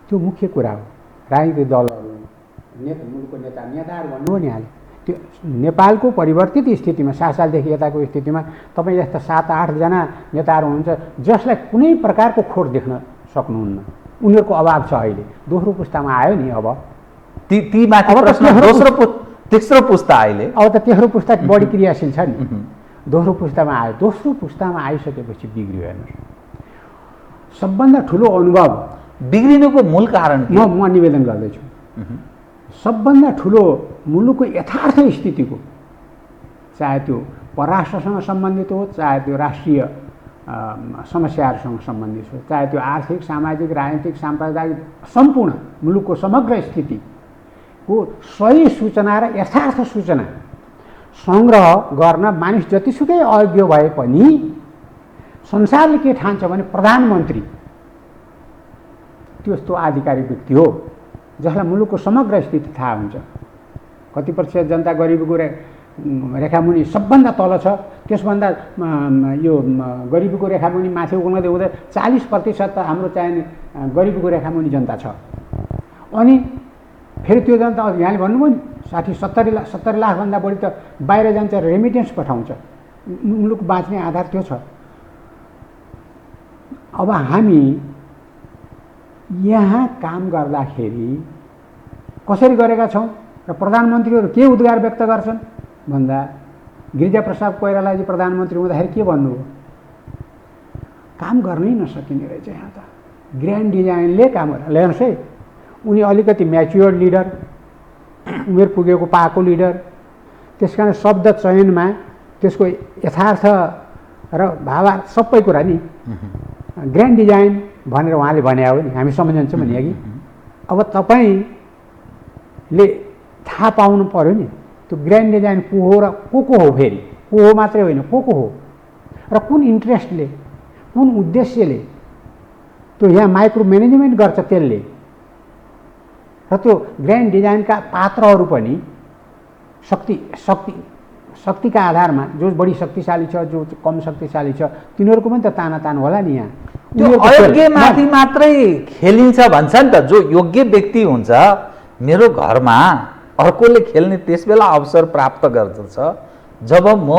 त्यो मुख्य कुरा हो। राजनीतिक दलहरू, मुलुकको नेताहरू भन्नु नि हाले त्यो नेपालको परिवर्तित स्थितिमा 7 सालदेखि यताको स्थितिमा तपाईँ जस्ता 7-8 जना नेताहरू हुनुहुन्छ जसलाई कुनै प्रकारको खोट देख्न सक्नुहुन्न। उनीहरूको अभाव छ। अहिले दोस्रो पुस्तामा आयो नि, अब ती माथि तेस्रो पुस्ता अहिले, अब त तेस्रो पुस्ता बढी क्रियाशील छ नि। दोस्रो पुस्तामा आयो। दोस्रो पुस्तामा आइसकेपछि बिग्रियो। हेर्नुहोस्, सबभन्दा ठुलो अनुभव बिग्रिनुको मूल कारण म निवेदन गर्दैछु। सबभन्दा ठुलो मुलुकको यथार्थ स्थितिको, चाहे त्यो परराष्ट्रसँग सम्बन्धित हो, चाहे त्यो राष्ट्रिय समस्याहरूसँग सम्बन्धित हो, चाहे त्यो आर्थिक, सामाजिक, राजनीतिक, साम्प्रदायिक, सम्पूर्ण मुलुकको समग्र स्थितिको सही सूचना र यथार्थ सूचना सङ्ग्रह गर्न मानिस जतिसुकै अयोग्य भए पनि संसारले के ठान्छ भने प्रधानमन्त्री त्यस्तो आधिकारिक व्यक्ति हो जसलाई मुलुकको समग्र स्थिति थाहा हुन्छ। कति प्रतिशत जनता गरिबीको रेखामुनि सबभन्दा तल छ, त्यसभन्दा यो गरिबीको रेखामुनि माथि उक्लँदै हुँदै 40% त हाम्रो चाहिने गरिबीको रेखामुनि जनता छ। अनि फेरि त्यो जनता यहाँले भन्नुभयो नि 60-70 लाखभन्दा बढी त बाहिर जान्छ, रेमिटेन्स पठाउँछ। मुलुक बाँच्ने आधार त्यो छ। अब हामी यहाँ काम गर्दाखेरि कसरी गरेका छौँ र प्रधानमन्त्रीहरू के उद्गार व्यक्त गर्छन् भन्दा गिरिजाप्रसाद कोइरालाजी प्रधानमन्त्री हुँदाखेरि के भन्नुभयो? काम गर्नै नसकिने रहेछ यहाँ त, ग्रान्ड डिजाइनले काम गरेर हेर्नुहोस् है। उनी अलिकति म्याच्योर्ड लिडर, उमेर पुगेको पाएको लिडर, त्यस कारण शब्द चयनमा त्यसको यथार्थ र भावार्थ सबै कुरा नि ग्रान्ड डिजाइन भनेर उहाँले भने हो नि, हामी सम्झन्छौँ भने कि अब तपाईँले थाहा पाउनु पर्यो नि त्यो ग्रान्ड डिजाइन को हो र को हो, फेरि को हो मात्रै होइन, को हो र कुन इन्ट्रेस्टले, कुन उद्देश्यले त्यो यहाँ माइक्रो म्यानेजमेन्ट गर्छ त्यसले। र त्यो ग्रान्ड डिजाइनका पात्रहरू पनि शक्तिका आधारमा जो बढी शक्तिशाली छ, जो कम शक्तिशाली छ, तिनीहरूको पनि त तानातान होला नि। यहाँ त्यो अयोग्य माथि मात्रै खेलिन्छ भन्छ नि त। जो योग्य व्यक्ति हुन्छ, मेरो घरमा अर्कोले खेल्ने त्यसबेला अवसर प्राप्त गर्दछ जब म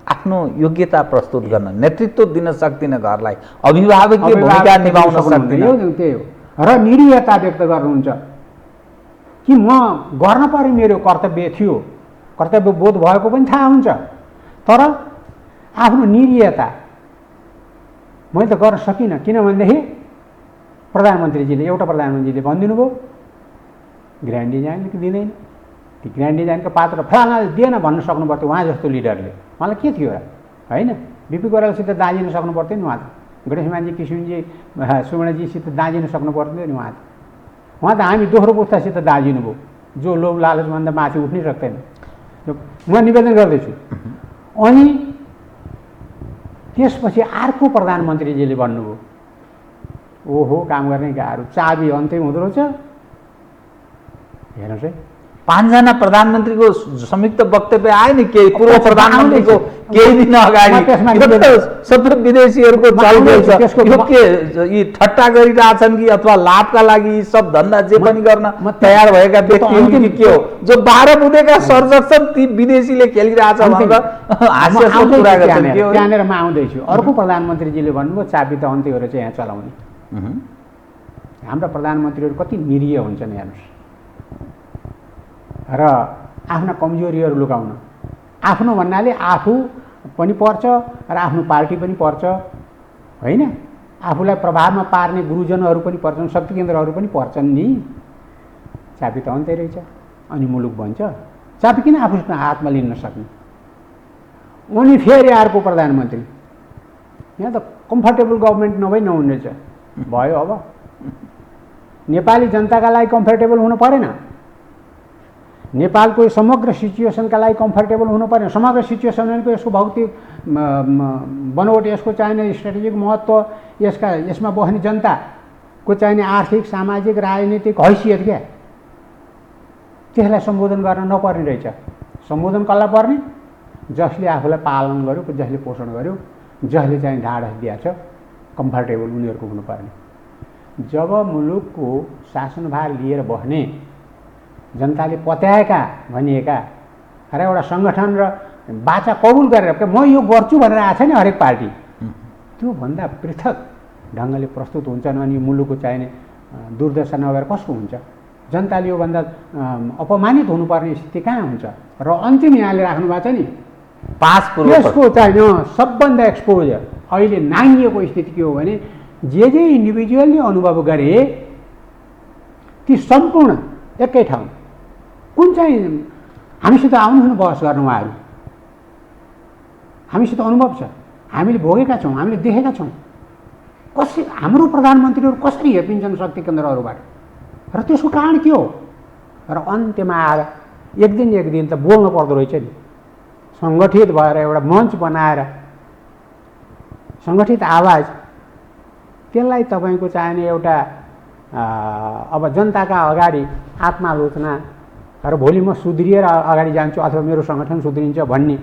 आफ्नो योग्यता प्रस्तुत गर्न, नेतृत्व दिन सक्दिनँ, घरलाई अभिभावकीय भूमिका निभाउन सक्दिनँ, त्यही हो। र निरीहता व्यक्त गर्नुहुन्छ कि म गर्न पर्ने मेरो कर्तव्य थियो, कर्तव्य बोध भएको पनि थाहा हुन्छ, तर आफ्नो निरीहता मैले त गर्न सकिनँ, किनभनेदेखि प्रधानमन्त्रीजीले एउटा प्रधानमन्त्रीले भनिदिनु भयो ग्रान्ड डिजाइनले दिँदैन, त्यो ग्रान्ड डिजाइनको पात्र फलानाले दिएन भन्न सक्नु पर्थ्यो उहाँ जस्तो लिडरले। मलाई के थियो र होइन, बिपी कोइरालासित दाँजिन सक्नु पर्थ्यो नि उहाँ त, गणेशमानजी किसिमजी सुवर्णजीसित दाँजिन सक्नु पर्थ्यो नि उहाँ त हामी दोस्रो पुस्तासित दाँजिनु भयो, जो लोभ लालचभन्दा माथि उठ्नै सक्दैन। म निवेदन गर्दैछु। अनि त्यसपछि अर्को प्रधानमन्त्रीजीले भन्नुभयो ओहो काम गर्ने गाह्रो, चाबी अन्त्य हुँदो रहेछ। हेर्नुहोस् है, 5 जना प्रधानमन्त्रीको संयुक्त वक्तव्य आयो नि, केही पूर्व प्रधानमन्त्रीको केही दिन अगाडि सबै विदेशीहरूको चलखेल छ। यो के यी ठट्टा गरिरहेछन् कि अथवा लाभका लागि यी सब धन्दा जे पनि गर्न तयार भएका व्यक्तिहरू कि के हो? जो 12 बुँदेका सर्जक छन् ती विदेशीले खेलिरहेछ भनेर हास्यास्पद कुरा गर्छन्। त्यहाँनिर म आउँदैछु। अर्को प्रधानमन्त्रीजीले भन्नुभयो चाबी त अन्त्यहरू चाहिँ यहाँ चलाउने। हाम्रा प्रधानमन्त्रीहरू कति निरीह हुन्छन् हेर्नुहोस्, र आफ्ना कमजोरीहरू लुकाउन, आफ्नो भन्नाले आफू पनि पर्छ र आफ्नो पार्टी पनि पर्छ होइन, आफूलाई प्रभावमा पार्ने गुरुजनहरू पनि पर्छन्, शक्ति केन्द्रहरू पनि पर्छन् नि। चाबी त अन्त्य रहेछ अनि मुलुक भन्छ, चाबी किन आफू हातमा लिन नसक्ने? अनि फेरि अर्को प्रधानमन्त्री, यहाँ त कम्फर्टेबल गभर्मेन्ट नभई नहुने रहेछ। भयो अब नेपाली जनताका लागि कम्फर्टेबल हुनु परेन, नेपालको समग्र सिचुएसनका लागि कम्फर्टेबल हुनु परेन। समग्र सिचुएसन भनेको यसको भौतिक बनोट, यसको चाहिने स्ट्राटेजिक महत्त्व, यसमा बस्ने जनताको चाहिने आर्थिक सामाजिक राजनीतिक हैसियत क्या, त्यसलाई सम्बोधन गर्न नपर्ने रहेछ। सम्बोधन कसलाई पर्ने? जसले आफूलाई पालन गर्यो, जसले पोषण गर्यो, जसले चाहिँ ढाडस दिएको छ, कम्फर्टेबल उनीहरूको हुनुपर्ने। जब मुलुकको शासनभार लिएर बस्ने जनताले पत्याएका भनिएका र एउटा सङ्गठन र बाचा कबुल गरेर म यो गर्छु भनेर आएको छ नि हरेक पार्टी, त्योभन्दा पृथक ढङ्गले प्रस्तुत हुन्छन् अनि मुलुकको चाहिने दुर्दशा नभएर कसको हुन्छ? जनताले योभन्दा अपमानित हुनुपर्ने स्थिति कहाँ हुन्छ? र अन्तिम यहाँले राख्नु भएको छ नि यसको चाहिँ सबभन्दा एक्सपोजर अहिले नाङ्गिएको स्थिति के हो भने जे इन्डिभिजुअलले अनुभव गरे ती सम्पूर्ण एकै ठाउँ कुन चाहिँ हामीसित आउनुहुने बहस गर्नु उहाँहरू, हामीसित अनुभव छ, हामीले भोगेका छौँ, हामीले देखेका छौँ कसरी हाम्रो प्रधानमन्त्रीहरू कसरी हेपिन्छन् शक्ति केन्द्रहरूबाट र त्यसको कारण के हो? र अन्त्यमा आएर एक दिन त बोल्नु पर्दो रहेछ नि, सङ्गठित भएर एउटा मञ्च बनाएर सङ्गठित आवाज, त्यसलाई तपाईँको चाहिने एउटा अब जनताका अगाडि आत्मालोचना र भोलि म सुध्रिएर अगाडि जान्छु अथवा मेरो सङ्गठन सुध्रिन्छ भन्ने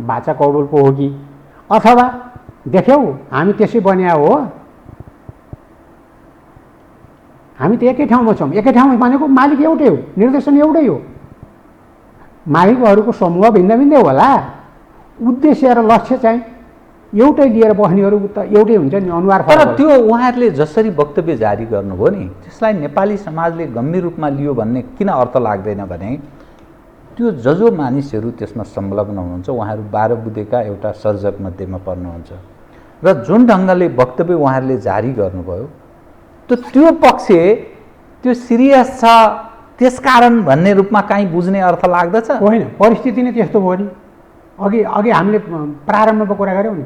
भाषा कौबल पो हो कि, अथवा देख्यौ हामी त्यसै बन्या हो, हामी त एकै ठाउँमा छौँ। एकै ठाउँमा भनेको मालिक एउटै हो, निर्देशन एउटै हो, मालिकहरूको समूह भिन्न भिन्दै होला, उद्देश्य र लक्ष्य चाहिँ एउटै लिएर बस्नेहरू त एउटै हुन्छ नि, अनुहार तर त्यो उहाँहरूले जसरी वक्तव्य जारी गर्नुभयो नि त्यसलाई नेपाली समाजले गम्भीर रूपमा लियो भन्ने किन अर्थ लाग्दैन भने त्यो जो मानिसहरू त्यसमा संलग्न हुनुहुन्छ उहाँहरू 12 बुँदेका एउटा सर्जक मध्येमा पर्नुहुन्छ र जुन ढङ्गले वक्तव्य उहाँहरूले जारी गर्नुभयो त्यो पक्ष त्यो सिरियस छ त्यसकारण भन्ने रूपमा काहीँ बुझ्ने अर्थ लाग्दछ होइन। परिस्थिति नै त्यस्तो भयो नि, अघि हामीले प्रारम्भमा कुरा गऱ्यौँ नि,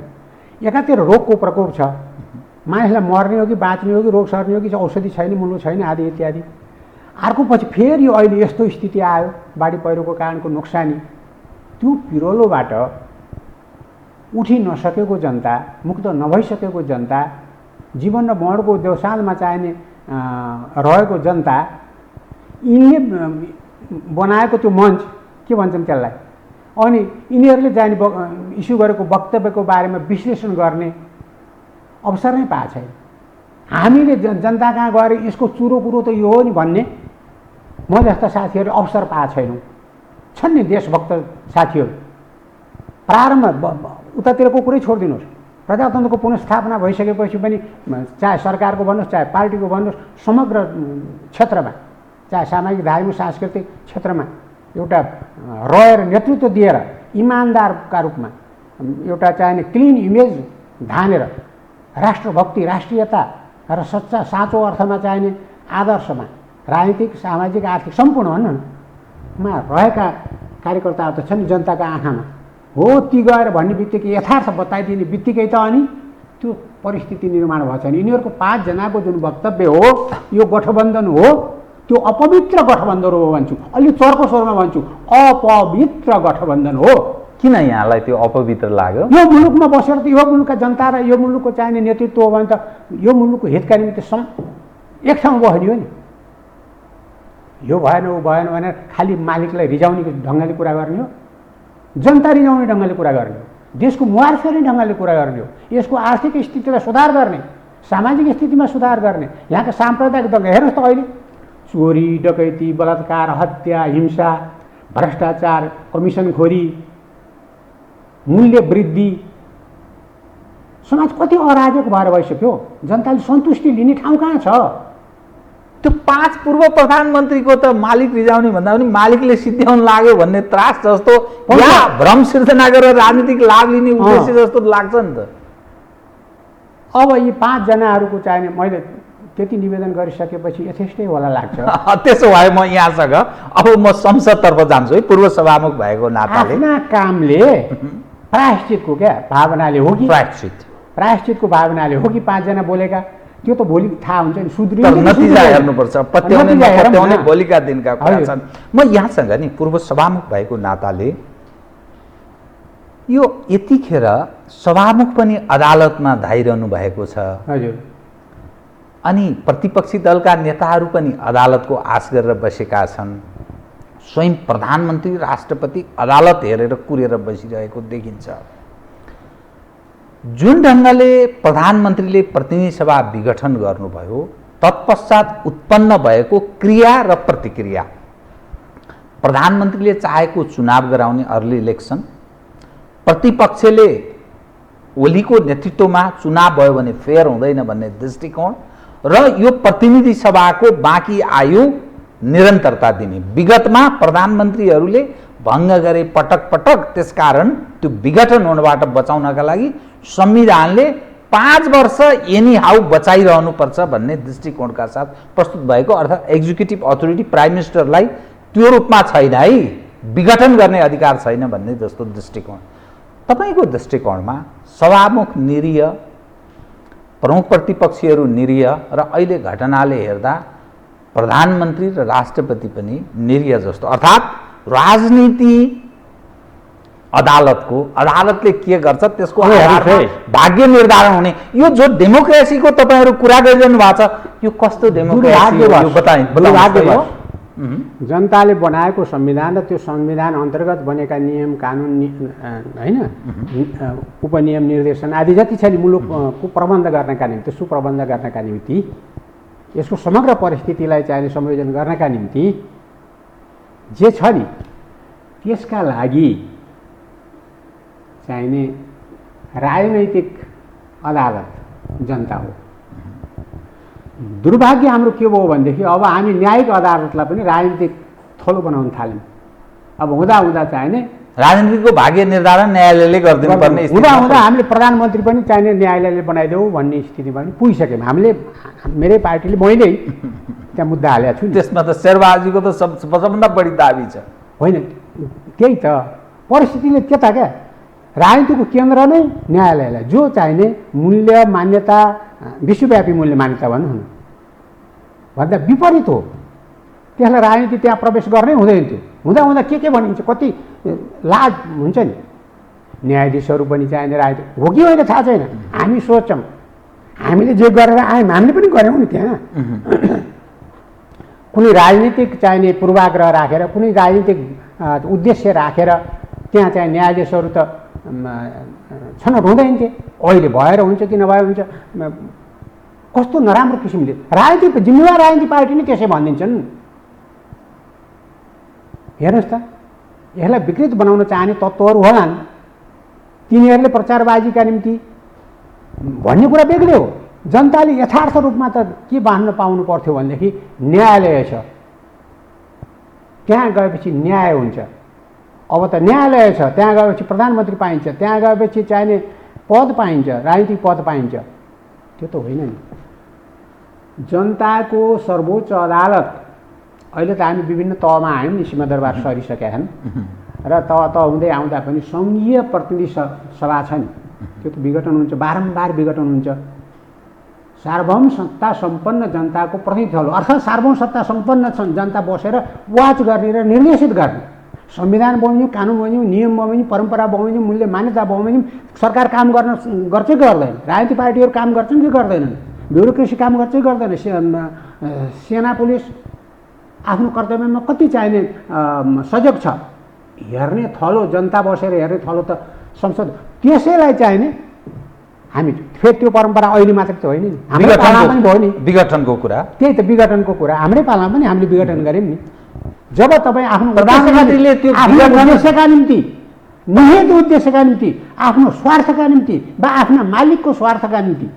एकातिर रोगको प्रकोप छ, मानिसलाई मर्ने हो कि बाँच्ने हो कि रोग सर्ने हो कि औषधि छैन, मूल्य छैन आदि इत्यादि। अर्को पछि फेरि अहिले यस्तो स्थिति आयो, बाढी पहिरोको कारणको नोक्सानी, त्यो पिरोलोबाट उठि नसकेको जनता, मुक्त नभइसकेको जनता, जीवन र मरणको देउसालमा चाहिने रहेको जनता, यिनले बनाएको त्यो मञ्च के भन्छन् त्यसलाई, अनि यिनीहरूले जाने इस्यु गरेको वक्तव्यको बारेमा विश्लेषण गर्ने अवसर नै पाएको छैन। हामीले जनता कहाँ गएर यसको चुरो कुरो त यो हो नि भन्ने म जस्ता साथीहरू अवसर पाएको छैनौँ। छन् नि देशभक्त साथीहरू, प्रारम्भ उतातिरको कुरै छोडिदिनुहोस्, प्रजातन्त्रको पुनस्थापना भइसकेपछि पनि चाहे सरकारको भन्नुहोस् चाहे पार्टीको भन्नुहोस्, समग्र क्षेत्रमा चाहे सामाजिक धार्मिक सांस्कृतिक क्षेत्रमा एउटा रहेर नेतृत्व दिएर इमान्दारका रूपमा एउटा चाहिने क्लिन इमेज धानेर राष्ट्रभक्ति, राष्ट्रियता र सच्चा साँचो अर्थमा चाहिने आदर्शमा राजनीतिक, सामाजिक, आर्थिक सम्पूर्ण भनौँ मा रहेका कार्यकर्ताहरू त छ नि जनताको आँखामा हो। ती गएर भन्ने बित्तिकै यथार्थ बताइदिने बित्तिकै त अनि त्यो परिस्थिति निर्माण भएको छैन। यिनीहरूको 5 जनाको जुन वक्तव्य हो यो गठबन्धन हो, त्यो अपवित्र गठबन्धन हो भन्छु। अलि चर्को स्वरमा भन्छु, अपवित्र गठबन्धन हो। किन यहाँलाई त्यो अपवित्र लाग्यो? यो मुलुकमा बसेर त यो मुलुकका जनता र यो मुलुकको चाहिने नेतृत्व हो भने त यो मुलुकको हितका निम्ति एक ठाउँ बस्ने हो नि। यो भएन ऊ भएन भनेर खालि मालिकलाई रिजाउने ढङ्गले कुरा गर्ने हो, जनता रिजाउने ढङ्गले कुरा गर्ने हो, देशको मुहार फेर्ने ढङ्गले कुरा गर्ने हो, यसको आर्थिक स्थितिलाई सुधार गर्ने, सामाजिक स्थितिमा सुधार गर्ने। यहाँका साम्प्रदायिक दङ्गा हेर्नुहोस् त अहिले चोरी, डकैती, बलात्कार, हत्या, हिंसा, भ्रष्टाचार, कमिसनखोरी, मूल्य वृद्धि, समाज कति अराजक भएर गइसक्यो। जनताले सन्तुष्टि लिने ठाउँ कहाँ छ? त्यो 5 पूर्व प्रधानमन्त्रीको त मालिक रिजाउने भन्दा पनि मालिकले सिद्ध्याउन लाग्यो भन्ने त्रास जस्तो या भ्रम सिर्जना गरेर राजनीतिक लाभ लिने उद्देश्य जस्तो लाग्छ नि त। अब यी 5 जनाहरूको चाहिने मैले त्यति निवेदन गरिसकेपछि यथेष्टै होला लाग्छ। त्यसो भए म यहाँसँग अब म संसदतर्फ जान्छु है। पूर्व सभामुख भएको नाताले आफ्ना कामले प्रायश्चितको क्या भावनाले हो कि प्रायश्चितको भावनाले हो कि 5 जना बोलेका, त्यो त भोलि थाहा हुन्छ नि। सुध्रिने नतिजा हेर्नुपर्छ, पत्याउने भोलिका दिनका कुरा छन्। म यहाँसँग नि पूर्व सभामुख भएको नाताले यो यतिखेर सभामुख पनि अदालतमा धाइरहनु भएको छ। हजुर। अनि प्रतिपक्षी दलका नेताहरू पनि अदालतको आश गरेर बसेका छन्। स्वयं प्रधानमन्त्री, राष्ट्रपति अदालत हेरेर कुरेर बसिरहेको देखिन्छ। जुन ढङ्गले प्रधानमन्त्रीले प्रतिनिधि सभा विघटन गर्नुभयो, तत्पश्चात उत्पन्न भएको क्रिया र प्रतिक्रिया, प्रधानमन्त्रीले चाहेको चुनाव गराउने अर्ली इलेक्सन, प्रतिपक्षले ओलीको नेतृत्वमा चुनाव भयो भने फेयर हुँदैन भन्ने दृष्टिकोण र यो प्रतिनिधि सभाको बाँकी आयु निरन्तरता दिने। विगतमा प्रधानमन्त्रीहरूले भङ्ग गरे पटक पटक, त्यसकारण त्यो विघटन हुनबाट बचाउनका लागि संविधानले 5 वर्ष एनी हाउ बचाइरहनुपर्छ भन्ने दृष्टिकोणका साथ प्रस्तुत भएको, अर्थात् एक्जिक्युटिभ अथोरिटी प्राइम मिनिस्टरलाई त्यो रूपमा छैन है, विघटन गर्ने अधिकार छैन भन्ने जस्तो दृष्टिकोण। तपाईँको दृष्टिकोणमा सभामुख निरीह, प्रमुख प्रतिपक्षीहरू निरीह र अहिले घटनाले हेर्दा प्रधानमन्त्री र राष्ट्रपति पनि निरीह जस्तो, अर्थात् राजनीति अदालतले के गर्छ त्यसको आधारमा भाग्य निर्धारण हुने, यो जो डेमोक्रेसीको तपाईँहरू कुरा गरिरहनु भएको छ, यो कस्तो डेमोक्रेसी हो बताइदिनु। जनताले बनाएको संविधान र त्यो संविधान अन्तर्गत बनेका नियम कानुन होइन, उपनियम, निर्देशन आदि जति छ नि मुलुकको प्रबन्ध गर्नका निम्ति, सुप्रबन्ध गर्नका निम्ति, यसको समग्र परिस्थितिलाई चाहिने संयोजन गर्नका निम्ति जे छ नि त्यसका लागि चाहिने राजनैतिक अदालत जनता हो। दुर्भाग्य हाम्रो के भयो भनेदेखि अब हामी न्यायिक अदालतलाई पनि राजनीतिक थलो बनाउन थाल्यौँ। अब हुँदा हुँदा चाहिने राजनीतिको भाग्य निर्धारण न्यायालयले गरिदिनु पर्ने, हुँदा हुँदा हामीले प्रधानमन्त्री पनि चाहिने न्यायालयले बनाइदेऊ भन्ने स्थितिमा पनि पुगिसक्यौँ। हामीले मेरै पार्टीले मैले त्यहाँ मुद्दा हालेको छु। त्यसमा त शेरबहादुरजीको त सबभन्दा बढी दाबी छ। होइन, त्यही त परिस्थितिले त्यता क्या, राजनीतिको केन्द्र नै न्यायालयलाई जो चाहिने मूल्य मान्यता, विश्वव्यापी मूल्य मान्यता भनौँ न, भन्दा विपरीत हो। त्यसलाई राजनीति त्यहाँ प्रवेश गर्नै हुँदैन थियो। हुँदा हुँदा के भनिन्छ, कति लाज हुन्छ नि। न्यायाधीशहरू पनि चाहिने राजनीति हो कि होइन थाहा छैन। हामी सोच्छौँ हामीले जे गरेर आयौँ हामीले पनि गऱ्यौँ नि। त्यहाँ कुनै राजनीतिक चाहिने पूर्वाग्रह राखेर, कुनै राजनीतिक उद्देश्य राखेर त्यहाँ चाहिँ न्यायाधीशहरू त छनौट हुँदैन थिए। अहिले भएर हुन्छ कि नभए हुन्छ, कस्तो नराम्रो किसिमले राजनीति, जिम्मेवार राजनीति पार्टी नै त्यसै भनिदिन्छन्। हेर्नुहोस् त, यसलाई विकृत बनाउन चाहने तत्त्वहरू होलान्, तिनीहरूले प्रचारबाजीका निम्ति भन्ने कुरा बेग्लै हो। जनताले यथार्थ रूपमा त के बाँध्न पाउनु पर्थ्यो भनेदेखि न्यायालय छ, त्यहाँ गएपछि न्याय हुन्छ। अब त न्यायालय छ, त्यहाँ गएपछि प्रधानमन्त्री पाइन्छ, त्यहाँ गएपछि चाहिने पद पाइन्छ, राजनीतिक पद पाइन्छ। त्यो त होइन नि। जनताको सर्वोच्च अदालत अहिले त हामी विभिन्न तहमा आयौँ नि, सिंहदरबार सरिसकेका छन् र तह हुँदै आउँदा पनि सङ्घीय प्रतिनिधि सभा छ नि, त्यो त विघटन हुन्छ, बारम्बार विघटन हुन्छ। सार्वभौम सत्ता सम्पन्न जनताको प्रतिनिधि हो, अर्थात् सार्वभौम सत्ता सम्पन्न जनता बसेर वाच गर्ने र निर्देशित गर्ने। संविधान बमोजिम, कानुन बमोजिम, नियम बमोजिम, परम्परा बमोजिम, मूल्य मान्यता बमोजिम सरकार काम गर्छ कि गर्दैन? राजनीतिक पार्टीहरू काम गर्छन् कि गर्दैनन्? ब्युरोक्रेसी काम गर्छ कि गर्दैन? सेना पुलिस आफ्नो कर्तव्यमा कति चाहिने सजग छ? हेर्ने थलो, जनता बसेर हेर्ने थलो त संसद। त्यसैलाई चाहिने हामी फेरि त्यो परम्परा अहिले मात्र त होइन नि, हाम्रो पालामा पनि भयो नि विघटनको कुरा। त्यही त विघटनको कुरा, हाम्रै पालामा पनि हामीले विघटन गऱ्यौँ नि। जब तपाईँ आफ्नो प्रधानमन्त्रीले त्यो उद्देश्यका निम्ति, निहित उद्देश्यका निम्ति, आफ्नो स्वार्थका निम्ति वा आफ्ना मालिकको स्वार्थका निम्ति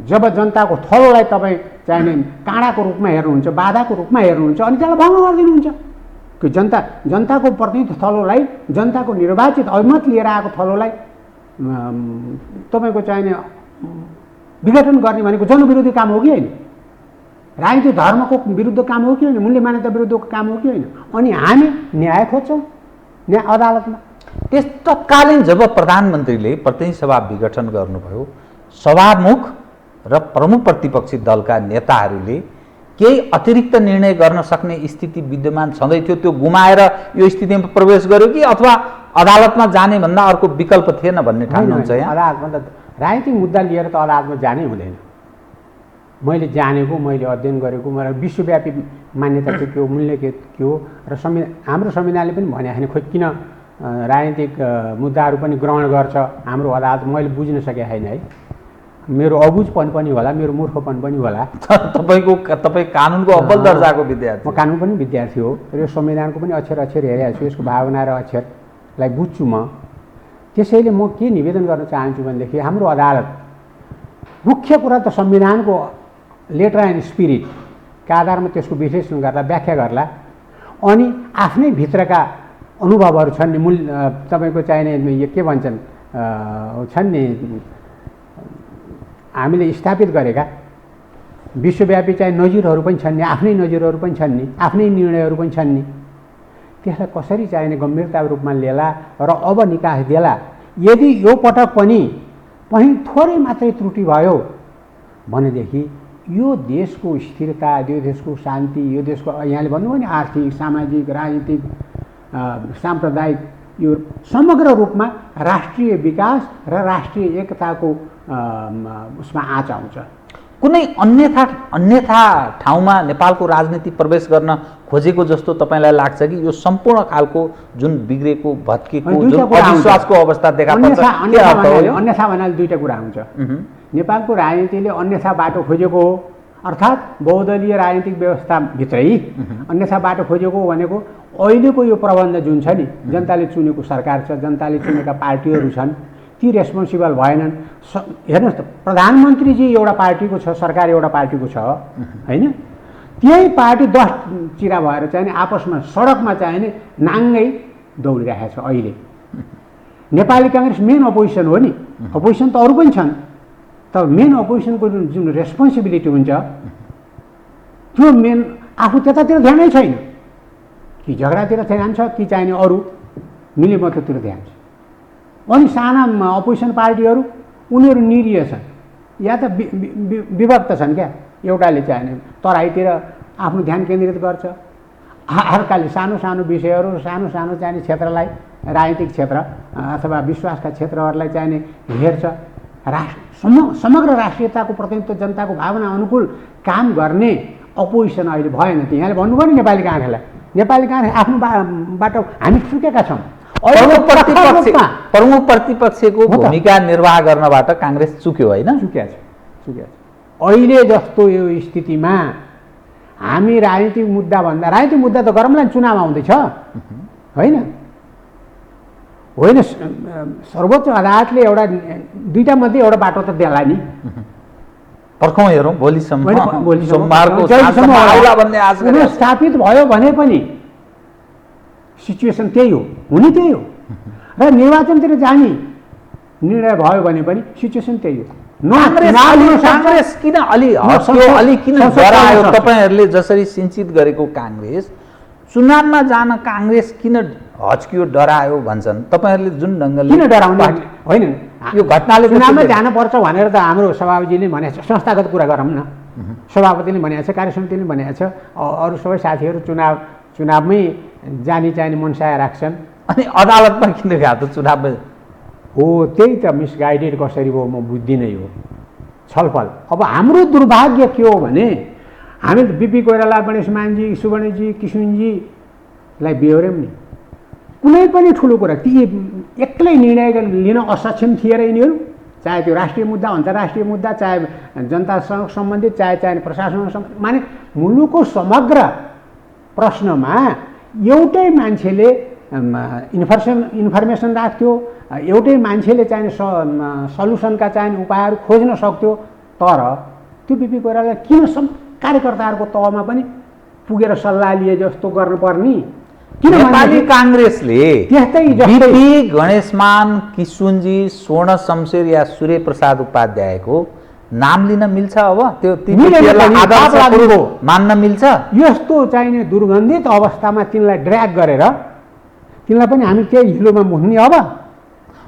जब जनताको थलोलाई तपाईँ चाहिने काँडाको रूपमा हेर्नुहुन्छ, बाधाको रूपमा हेर्नुहुन्छ, अनि त्यसलाई भङ्ग गरिदिनुहुन्छ कि जनताको प्रतिनिधि थलोलाई, जनताको निर्वाचित अभिमत लिएर आएको थलोलाई तपाईँको चाहिने विघटन गर्ने भनेको जनविरोधी काम हो कि होइन? राजनीतिक धर्मको विरुद्ध काम हो कि होइन? मूल्य मान्यता विरुद्धको काम हो कि होइन? अनि हामी न्याय खोज्छौँ न्याय अदालतमा। त्यस तत्कालीन जब प्रधानमन्त्रीले प्रतिनिधि सभा विघटन गर्नुभयो, सभामुख र प्रमुख प्रतिपक्षी दलका नेताहरूले केही अतिरिक्त निर्णय गर्न सक्ने स्थिति विद्यमान छँदै थियो, त्यो गुमाएर यो स्थितिमा प्रवेश गर्यो कि अथवा अदालतमा जाने भन्दा अर्को विकल्प थिएन भन्ने ठान्नुहुन्छ? यहाँ अदालतमा त राजनीतिक मुद्दा लिएर त अदालतमा जानै हुँदैन। मैले जानेको, मैले अध्ययन गरेको, मलाई विश्वव्यापी मान्यता चाहिँ के हो, मूल्य के हो र हाम्रो संविधानले पनि भने होइन खोइ किन राजनीतिक मुद्दाहरू पनि ग्रहण गर्छ हाम्रो अदालत। मैले बुझ्न सकेको छैन है, मेरो अबुझपन पनि होला, मेरो मूर्खपन पनि होला। तपाईँ कानुनको अव्वल दर्जाको विद्यार्थी। म कानुन पनि विद्यार्थी हो र यो संविधानको पनि अक्षर हेरेको छु, यसको भावना र अक्षरलाई बुझ्छु म। त्यसैले म के निवेदन गर्न चाहन्छु भनेदेखि हाम्रो अदालत मुख्य कुरा त संविधानको लेटर एन्ड स्पिरिटका आधारमा त्यसको विश्लेषण गर्ला, व्याख्या गर्ला, अनि आफ्नै भित्रका अनुभवहरू छन् नि, तपाईँको चाहिने के भन्छन् छन् नि, हामीले स्थापित गरेका विश्वव्यापी चाहिँ नजिरहरू पनि छन् नि, आफ्नै नजिरहरू पनि छन् नि, आफ्नै निर्णयहरू पनि छन् नि। त्यसलाई कसरी चाहिने गम्भीरता रूपमा लिएला र अब निकास दिएला। यदि यो पटक पनि थोरै मात्रै त्रुटि भयो भनेदेखि यो देशको स्थिरता, यो देशको शान्ति, यो देशको यहाँले भन्नुभयो नि आर्थिक, सामाजिक, राजनीतिक, साम्प्रदायिक, यो समग्र रूपमा राष्ट्रिय विकास र राष्ट्रिय एकताको उसमा आँच आउँछ। कुनै अन्यथा ठाउँमा नेपालको राजनीति प्रवेश गर्न खोजेको जस्तो तपाईँलाई लाग्छ कि यो सम्पूर्ण खालको जुन बिग्रेको, भत्केको, जुन अविश्वासको अवस्था देखा पर्छ? अन्यथा भन्नाले दुईटा कुरा हुन्छ। नेपालको राजनीतिले अन्यथा बाटो खोजेको हो, अर्थात् बहुदलीय राजनीतिक व्यवस्थाभित्रै अन्यथा बाटो खोजेको भनेको अहिलेको यो प्रबन्ध जुन छ नि, जनताले चुनेको सरकार छ, जनताले चुनेका पार्टीहरू छन्, ती रेस्पोन्सिबल भएनन्। हेर्नुहोस् त, प्रधानमन्त्रीजी एउटा पार्टीको छ, सरकार एउटा पार्टीको छ होइन? त्यही पार्टी 10 चिरा भएर चाहिने आपसमा सडकमा चाहिने नाङ्गै दौडिरहेको छ अहिले। नेपाली काङ्ग्रेस मेन अपोजिसन हो नि, अपोजिसन त अरू पनि छन्, तर मेन अपोजिसनको जुन रेस्पोन्सिबिलिटी हुन्छ त्यो मेन आफू त्यतातिर ध्यानै छैन, कि झगडातिर ध्यान छ कि चाहिने अरू मिलेमतोतिर ध्यान छ। अनि साना अपोजिसन पार्टीहरू उनीहरू निरीह छन् या त विभक्त छन् क्या। एउटाले चाहिने तराईतिर आफ्नो ध्यान केन्द्रित गर्छ, अर्काले सानो सानो विषयहरू, सानो सानो चाहिने क्षेत्रलाई, राजनीतिक क्षेत्र अथवा विश्वासका क्षेत्रहरूलाई चाहिने हेर्छ। समग्र राष्ट्रियताको प्रतिनिधित्व, जनताको भावना अनुकूल काम गर्ने अपोजिसन अहिले भएन। यहाँले भन्नुभयो नि नेपाली काङ्ग्रेसलाई, नेपाली काङ्ग्रेस आफ्नो बाटो हामी चुकेका छौँ। प्रमुख प्रतिपक्षको भूमिका निर्वाह गर्नबाट काङ्ग्रेस चुक्यो होइन? चुक्या छ। अहिले जस्तो यो स्थितिमा हामी राजनीतिक मुद्दा भन्दा, राजनीतिक मुद्दा त गरौँला, चुनाव आउँदैछ होइन? सर्वोच्च अदालतले एउटा दुईटा मध्ये एउटा बाटो त देला नि। पर्खौँ हेरौँ, भोलिसम्म स्थापित भयो भने पनि सिचुएसन त्यही हो, हुने त्यही हो। र निर्वाचनतिर जाने निर्णय भयो भने पनि सिचुएसन त्यही हो। कांग्रेस किन अलि हट्यो, अलि किन डरायो? तपाईहरुले जसरी सिन्चित गरेको कांग्रेस चुनावमा जान कांग्रेस किन हच्कियो, डरायो भन्छन् तपाईहरुले जुन ढंगले? किन डराउने होइन, यो घटनाले चुनावमा जानुपर्छ भनेर त हाम्रो सभापतिले भनेको छ। संस्थागत कुरा गरौँ न, सभापतिले भनेको छ, कार्यसमितिले भनेको छ, अरू सबै साथीहरू चुनावमै जानी चाहिने मनसाय राख्छन्। अनि अदालतमा किन गयो त चुनावमा? हो त्यही त मिसगाइडेड कसरी हो म बुझ्दिनँ यो छलफल। अब हाम्रो दुर्भाग्य के हो भने हामी बिपी कोइराला, गणेश मानजी, सुवर्णजी, किशुनजीलाई बेहोर्यौँ नि। कुनै पनि ठुलो कुरा ती एक्लै निर्णय लिन असक्षम थिए र यिनीहरू, चाहे त्यो राष्ट्रिय मुद्दा, अन्तर्राष्ट्रिय मुद्दा, चाहे जनतासँग सम्बन्धित, चाहे प्रशासनसँग सम्बन्धित, माने मुलुकको समग्र प्रश्नमा एउटै मान्छेले इन्फर्मेसन राख्थ्यो, एउटै मान्छेले चाहिने सल्युसनका चाहिने उपायहरू खोज्न सक्थ्यो। तर त्यो बिपी कोइराला किन कार्यकर्ताहरूको तहमा पनि पुगेर सल्लाह लिए जस्तो गर्नुपर्ने? नेपाली कांग्रेसले त्यस्तै बिपी, गणेशमान, किशुनजी, स्वर्ण शमशेर या सूर्य प्रसाद उपाध्यायको नाम लिन मिल्छ? अब त्यो मान्न मिल्छ? यस्तो चाहिने दुर्गन्धित अवस्थामा तिनलाई ड्र्याग गरेर तिनलाई पनि हामी त्यही हिलोमा मुख्ने? अब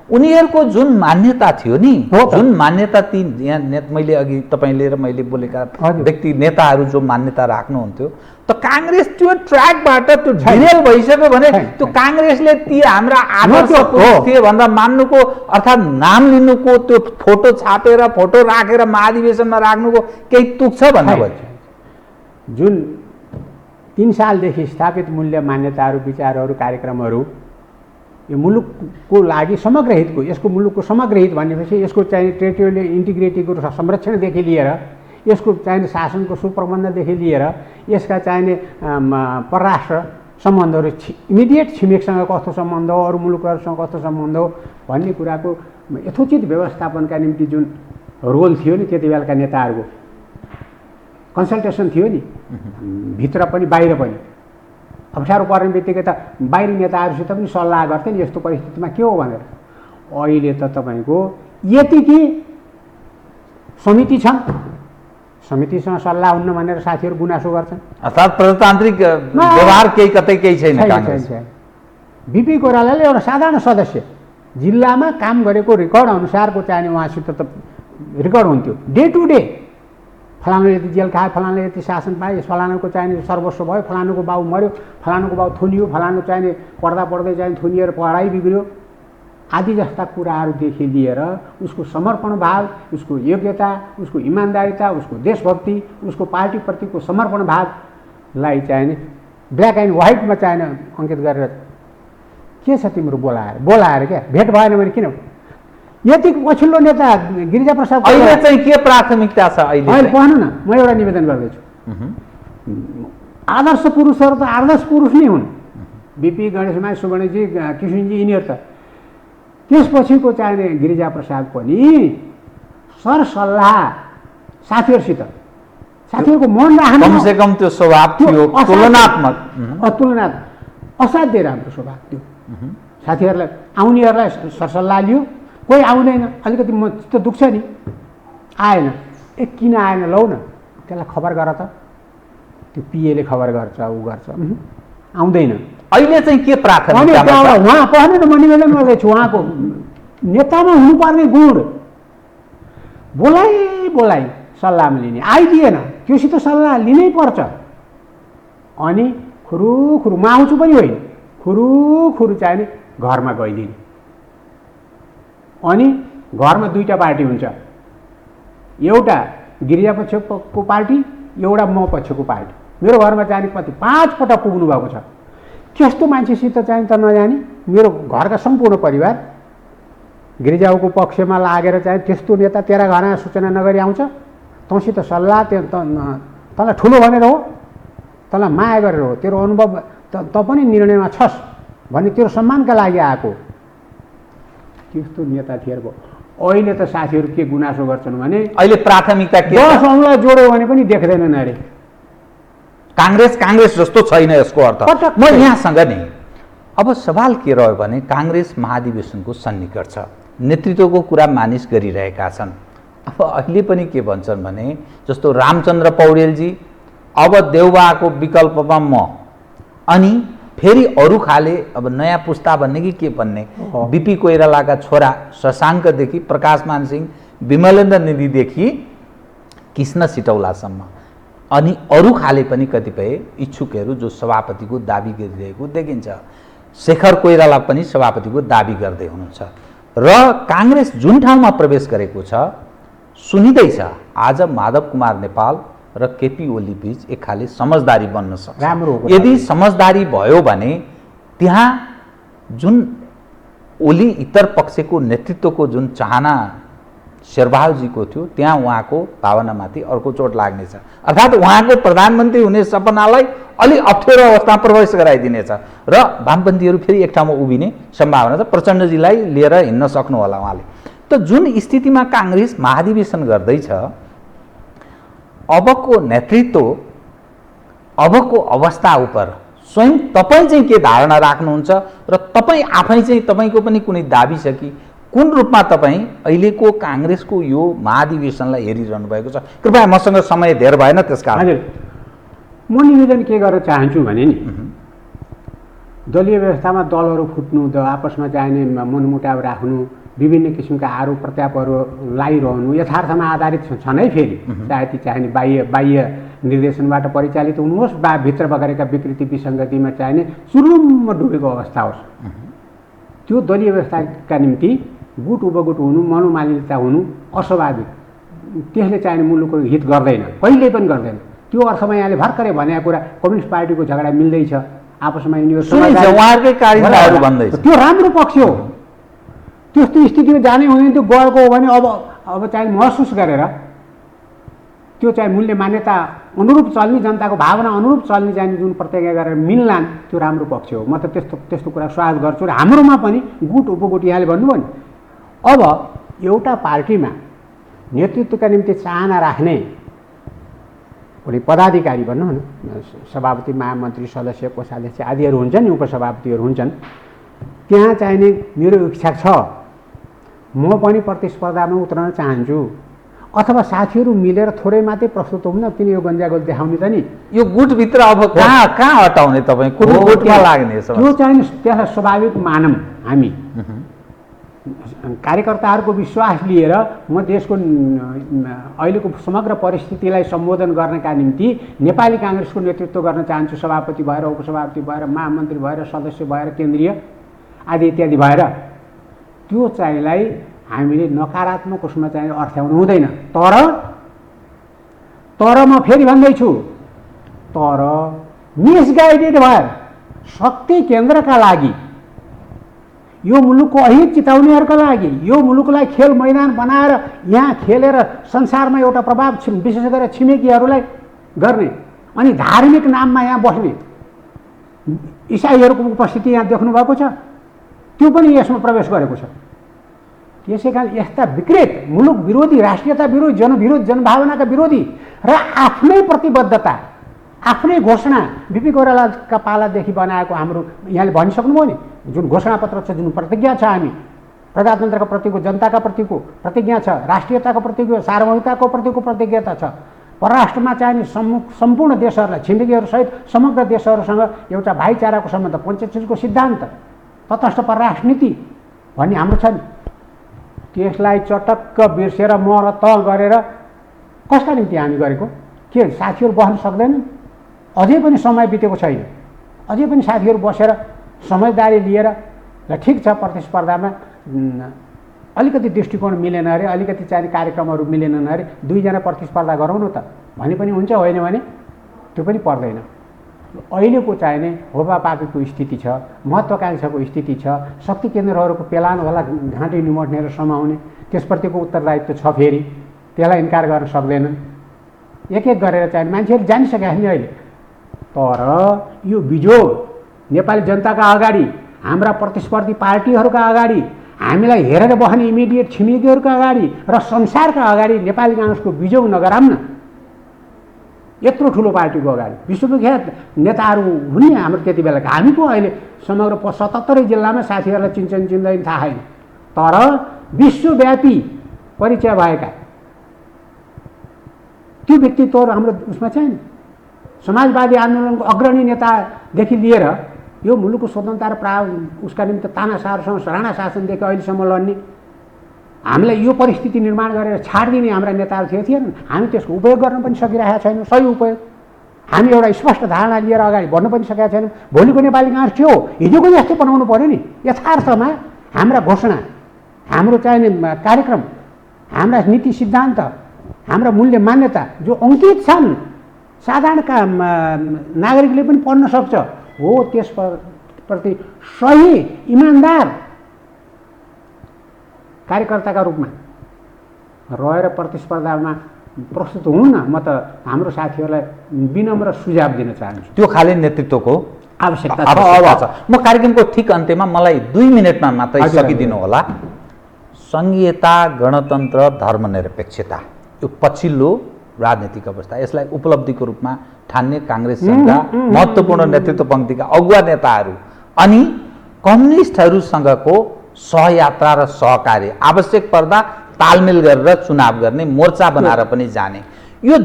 उनीहरूको जुन मान्यता थियो नि, जुन मान्यता ती यहाँ मैले अघि तपाईले र मैले बोलेका व्यक्ति नेताहरू जो मान्यता राख्नुहुन्थ्यो, त कांग्रेस त्यो ट्र्याकबाट त्यो ढिरेल भइसक्यो भने त्यो कांग्रेसले ती हाम्रा आदर्श पुरुष थिए भनेर मान्नुको अर्थात् नाम लिनुको, त्यो फोटो छापेर फोटो राखेर महाधिवेशनमा राख्नुको केही तुक छ भन्ने भयो। जुन 3 सालदेखि स्थापित मूल्य मान्यताहरू, विचारहरू, कार्यक्रमहरू यो मुलुकको लागि समग्र हितको, यसको मुलुकको समग्र हित भनेपछि यसको चाहिँ टेरिटोरियल इन्टिग्रिटीको संरक्षणदेखि लिएर, यसको चाहिने शासनको सुप्रबन्धदेखि लिएर, यसका चाहिने परराष्ट्र सम्बन्धहरू, इमिडिएट छिमेकसँग कस्तो सम्बन्ध हो, अरू मुलुकहरूसँग कस्तो सम्बन्ध हो भन्ने कुराको यथोचित व्यवस्थापनका निम्ति जुन रोल थियो नि त्यति बेलाका नेताहरूको, कन्सल्टेसन थियो नि, भित्र पनि बाहिर पनि। अप्ठ्यारो पर्ने बित्तिकै त बाहिरी नेताहरूसित पनि सल्लाह गर्थे नि यस्तो परिस्थितिमा के हो भनेर। अहिले त तपाईँको यतिकै समिति छन्, समितिसँग सल्लाह हुन्न भनेर साथीहरू गुनासो गर्छन्। अर्थात् प्रजातान्त्रिक व्यवहार केही कतै केही छैन। बिपी कोइरालाले एउटा साधारण सदस्य जिल्लामा काम गरेको रेकर्ड अनुसारको चाहिने उहाँसित त रेकर्ड हुन्थ्यो, डे टु डे फलानु यति जेल खायो, फलानु यति शासन पाए, फलानुको चाहिने सर्वस्व भयो, फलानुको बाउ मऱ्यो, फलानुको बाउ थुनियो, फलानु चाहिने पढ्दा पढ्दै चाहिने थुनिएर पढाइ बिग्रियो आदि जस्ता कुराहरूदेखि लिएर उसको समर्पण भाव, उसको योग्यता, उसको इमान्दारिता, उसको देशभक्ति, उसको पार्टीप्रतिको समर्पण भावलाई चाहिने ब्ल्याक एन्ड व्हाइटमा चाहिने अङ्कित गरेर के छ तिम्रो बोलाएर क्या भेट भएन भने किन? यति पछिल्लो नेता गिरिजाप्रसाद अहिले चाहिँ के प्राथमिकता छ? अहिले पढ्नु न, म एउटा निवेदन गर्दैछु। आदर्श पुरुषहरू त आदर्श पुरुष नै हुन्, बिपी, गणेशमान, सुवर्णजी, किशुनजी, यिनीहरू त। त्यसपछिको चाहिने गिरिजाप्रसाद पनि सरसल्लाह साथीहरूसित, साथीहरूको मन राख्नु, कमसेकम त्यो स्वभाव थियो तुलनात्मक असाध्यै राम्रो स्वभाव थियो। साथीहरूलाई आउनेहरूलाई सरसल्लाह लियो, कोही आउँदैन, अलिकति म चित्त दुख्छ नि, आएन, किन आएन लौ न त्यसलाई खबर गर त, त्यो पिएले खबर गर्छ, ऊ गर्छ, आउँदैन। अहिले चाहिँ के प्राथमिकता? उहाँ पढ्नु न, म निवेदन गर्दैछु, उहाँको नेतामा हुनुपर्ने गुण बोलाइ सल्लाहमा लिने, आइदिएन त्योसित सल्लाह लिनै पर्छ। अनि खुरुखुरु म आउँछु पनि होइन, खुरुखुरु चाहिने घरमा गइदिने। अनि घरमा दुईवटा पार्टी हुन्छ, एउटा गिरिजा पक्षको पार्टी, एउटा म पक्षको पार्टी। मेरो घरमा चाहिने कति 5 पटक पुग्नु भएको छ। त्यस्तो मान्छेसित चाहिँ त नजाने, मेरो घरका सम्पूर्ण परिवार गिरिजाको पक्षमा लागेर चाहिँ त्यस्तो नेता तेरा घरमा सूचना नगरी आउँछ, तँसित सल्लाह तँलाई ठुलो भनेर हो, तँलाई माया गरेर हो, तेरो अनुभव त पनि निर्णयमा छस् भन्ने तेरो सम्मानका लागि आएको त्यस्तो नेता थिएको। अहिले त साथीहरू के गुनासो गर्छन् भने अहिले प्राथमिकता के? 10 औँला जोड्यो भने पनि देख्दैनन् अरे। कांग्रेस जस्तो छैन यसको अर्थ। म यहाँसँग नि अब सवाल के रह्यो भने कांग्रेस महाधिवेशनको सन्निकट छ, नेतृत्वको कुरा मानिस गरिरहेका छन्, अब अहिले पनि के भन्छन् भने जस्तो रामचन्द्र पौडेलजी अब देउबाको विकल्पमा म, अनि फेरि अरू खाले अब नयाँ पुस्ता भन्ने कि के भन्ने बिपी कोइरालाका छोरा शशाङ्कदेखि प्रकाशमान सिंह विमलेन्द्र निधिदेखि कृष्ण सिटौलासम्म, अनि अरू खाले पनि कतिपय इच्छुकहरू जो सभापतिको दाबी गरिरहेको देखिन्छ। शेखर कोइराला पनि सभापतिको दाबी गर्दै हुनुहुन्छ र काङ्ग्रेस जुन ठाउँमा प्रवेश गरेको छ सुनिँदैछ आज माधव कुमार नेपाल र केपी ओली बीच एक खाले समझदारी बन्न सक्छ। राम्रो हो। यदि समझदारी भयो भने त्यहाँ जुन ओली इतर पक्षको नेतृत्वको जुन चाहना शेरबहादुरजीको थियो त्यहाँ उहाँको भावनामाथि अर्को चोट लाग्नेछ, अर्थात् उहाँको प्रधानमन्त्री हुने सपनालाई अलि अप्ठ्यारो अवस्थामा प्रवेश गराइदिनेछ र वामपन्थीहरू फेरि एक ठाउँमा उभिने सम्भावना छ। प्रचण्डजीलाई लिएर हिँड्न सक्नु होला उहाँले। त जुन स्थितिमा काङ्ग्रेस महाधिवेशन गर्दैछ, अबको नेतृत्व, अबको अवस्था उपर स्वयं तपाईँ चाहिँ के धारणा राख्नुहुन्छ र तपाईँ आफै चाहिँ तपाईँको पनि कुनै दाबी छ कि कुन रूपमा तपाईँ अहिलेको काङ्ग्रेसको यो महाधिवेशनलाई हेरिरहनु भएको छ? कृपया मसँग समय धेर भएन त्यसकारण। हजुर, म निवेदन के गर्न चाहन्छु भने नि दलीय व्यवस्थामा दलहरू फुट्नु, आपसमा चाहिने मनमुटाव राख्नु, विभिन्न किसिमका आरोप प्रत्यारोपहरू लगाइरहनु यथार्थमा आधारित छ नै। फेरि चाहे ती चाहिने बाह्य निर्देशनबाट परिचालित हुनुहोस् वा भित्र बगरेका विकृति विसङ्गतिमा चाहिने सुरुममा डुबेको अवस्था होस्, त्यो दलीय व्यवस्थाका निम्ति गुट उपगुट हुनु, मनोमालिन्यता हुनु अस्वाभाविक, त्यसले चाहिने मुलुकको हित गर्दैन, कहिल्यै पनि गर्दैन। त्यो अर्थमा यहाँले भर्खरै भनेको कुरा कम्युनिस्ट पार्टीको झगडा मिल्दैछ आपसमा उहाँहरूकै कार्यक्रमहरू भन्दैछ, त्यो राम्रो पक्ष हो। त्यस्तो स्थितिमा जाने हुँदैन, त्यो गएको हो भने अब चाहिँ महसुस गरेर त्यो चाहिँ मूल्य मान्यता अनुरूप चल्ने, जनताको भावना अनुरूप चल्ने चाहिँ जुन प्रतिज्ञा गरेर मिल्लान् त्यो राम्रो पक्ष हो। म त त्यस्तो कुरा स्वागत गर्छु र हाम्रोमा पनि गुट उपगुट यहाँले भन्नुभयो नि, अब एउटा पार्टीमा नेतृत्वका निम्ति चाहना राख्ने कुनै पदाधिकारी भनौँ न, सभापति, महामन्त्री, सदस्य, कोषाध्यक्ष आदिहरू हुन्छन् नि, उपसभापतिहरू हुन्छन्, त्यहाँ चाहिने मेरो इच्छा छ म पनि प्रतिस्पर्धामा उत्रन चाहन्छु, अथवा साथीहरू मिलेर थोरै मात्रै प्रस्तुत हुन् न, किन यो गन्जागोल देखाउने त नि। यो गुटभित्र अब कहाँ हटाउने तपाईँ, कुन गुटमा लाग्ने? त्यो चाहिँ त्यसलाई स्वाभाविक मानौँ हामी कार्यकर्ताहरूको विश्वास लिएर म देशको अहिलेको समग्र परिस्थितिलाई सम्बोधन गर्नका निम्ति नेपाली काङ्ग्रेसको नेतृत्व गर्न चाहन्छु, सभापति भएर, उपसभापति भएर, महामन्त्री भएर, सदस्य भएर, केन्द्रीय आदि इत्यादि भएर। त्यो चाहिँलाई हामीले नकारात्मक उसमा चाहिँ अर्थ्याउनु हुँदैन। तर म फेरि भन्दैछु, तर मिसगाइडेड भएर शक्ति केन्द्रका लागि, यो मुलुकको अहित चिताउनेहरूका लागि, यो मुलुकलाई खेल मैदान बनाएर यहाँ खेलेर संसारमा एउटा प्रभाव विशेष गरेर छिमेकीहरूलाई गर्ने अनि धार्मिक नाममा यहाँ बस्ने इसाईहरूको उपस्थिति यहाँ देख्नु भएको छ, त्यो पनि यसमा प्रवेश गरेको छ। त्यसै कारण यस्ता विकृत मुलुक विरोधी, राष्ट्रियता विरोधी, जनविरोध, जनभावनाका विरोधी र आफ्नै प्रतिबद्धता, आफ्नै घोषणा बिपी कोइरालाका पालादेखि बनाएको हाम्रो यहाँले भनिसक्नुभयो नि, जुन घोषणापत्र छ, जुन प्रतिज्ञा छ, हामी प्रजातन्त्रका प्रतिको, जनताका प्रतिको प्रतिज्ञा छ, राष्ट्रियताको प्रतिको, सार्वभौमिकताको प्रतिको प्रतिज्ञता छ, परराष्ट्रमा चाहिने सम्पूर्ण देशहरूलाई, छिमेकीहरूसहित समग्र देशहरूसँग एउटा भाइचाराको सम्बन्ध, पञ्चचिजको सिद्धान्त, तटस्थ परराष्ट्र नीति भन्ने हाम्रो छ नि, त्यसलाई चटक्क बिर्सेर म र त गरेर कसका निम्ति हामी गरेको? के साथीहरू बस्न सक्दैनन्? अझै पनि समय बितेको छैन, अझै पनि साथीहरू बसेर समझदारी लिएर ल ठिक छ प्रतिस्पर्धामा अलिकति दृष्टिकोण मिलेन अरे, अलिकति चाहिने कार्यक्रमहरू मिलेनन् अरे, दुईजना प्रतिस्पर्धा गरौँ न त भने पनि हुन्छ, होइन भने त्यो पनि पर्दैन। अहिलेको चाहिने होपापापीको स्थिति छ, महत्त्वाकांक्षाको स्थिति छ, शक्ति केन्द्रहरूको पेलान होला घाँटी निमोट्ने र समाउने, त्यसप्रतिको उत्तरदायित्व छ, फेरि त्यसलाई इन्कार गर्न सक्दैनन्। एक एक गरेर चाहिने मान्छेहरू जानिसकेका छन् अहिले। तर यो बिजोग नेपाली जनताका अगाडि, हाम्रा प्रतिस्पर्धी पार्टीहरूका अगाडि, हामीलाई हेरेर बस्ने इमिडिएट छिमेकीहरूका अगाडि र संसारका अगाडि नेपाली काङ्ग्रेसको बिजोग नगराम न। यत्रो ठुलो पार्टीको अगाडि विश्वविख्यात नेताहरू हुने हाम्रो त्यति बेलाका, हामीको अहिले समग्र 77 जिल्लामा साथीहरूलाई चिन्छन् चिन्दैन थाहा छैन, तर विश्वव्यापी परिचय भएका त्यो व्यक्तित्वहरू हाम्रो उसमा छैन। समाजवादी आन्दोलनको अग्रणी नेतादेखि लिएर यो मुलुकको स्वतन्त्रता र उसका निम्ति तानाशाहरसँग राणा शासनदेखि अहिलेसम्म लड्ने, हामीलाई यो परिस्थिति निर्माण गरेर छाडिदिने हाम्रा नेताहरू थिएनन्। हामी त्यसको उपयोग गर्न पनि सकिरहेका छैनौँ, सही उपयोग। हामी एउटा स्पष्ट धारणा लिएर अगाडि बढ्न पनि सकेका छैनौँ। भोलिको नेपाली काङ्ग्रेस के हो, हिजोको जस्तै बनाउनु पऱ्यो नि। यथार्थमा हाम्रा घोषणा, हाम्रो चाहिने कार्यक्रम, हाम्रा नीति सिद्धान्त, हाम्रा मूल्य मान्यता जो अङ्कित छन्, साधारण नागरिकले पनि पढ्न सक्छ हो, त्यसप्रति सही इमान्दार कार्यकर्ताका रूपमा रहेर प्रतिस्पर्धामा प्रस्तुत हुनु न। म त हाम्रो साथीहरूलाई विनम्र सुझाव दिन चाहन्छु। त्यो खाले नेतृत्वको आवश्यकता छ। म कार्यक्रमको ठिक अन्त्यमा मलाई 2 मिनटमा मात्रै सकिदिनु होला। संघीयता, गणतन्त्र, धर्मनिरपेक्षता यो पछिल्लो राजनीतिक अवस्था, यसलाई उपलब्धिको रूपमा ठान्ने काङ्ग्रेसका महत्त्वपूर्ण नेतृत्व पङ्क्तिका अगुवा नेताहरू अनि कम्युनिस्टहरूसँगको सहयात्रा र सहकार्य, आवश्यक पर्दा तालमेल गरेर चुनाव गर्ने, मोर्चा बनाएर पनि जाने, यो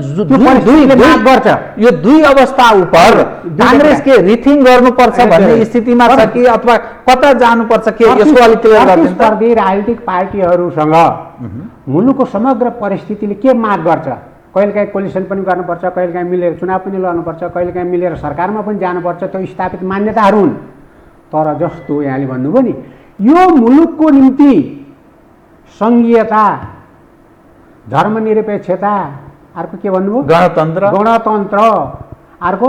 दुई अवस्था उप काङ्ग्रेसले रिथिङ गर्नुपर्छ भन्ने स्थितिमा छ कि अथवा कता जानुपर्छ के यसको अलिक क्लियर गरिदिनु। प्रतिस्पर्धी राजनीतिक पार्टीहरूसँग मुलुकको समग्र परिस्थितिले के माग गर्छ, कहिलेकाहीँ कोलिसन पनि गर्नुपर्छ, कहिलेकाहीँ मिलेर चुनाव पनि लड्नुपर्छ, कहिलेकाहीँ मिलेर सरकारमा पनि जानुपर्छ, त्यो स्थापित मान्यताहरू हुन्। तर जस्तो यहाँले भन्नुभयो नि, यो मुलुकको निम्ति संघीयता, धर्मनिरपेक्षता, अर्को के भन्नुभयो, गणतन्त्र, अर्को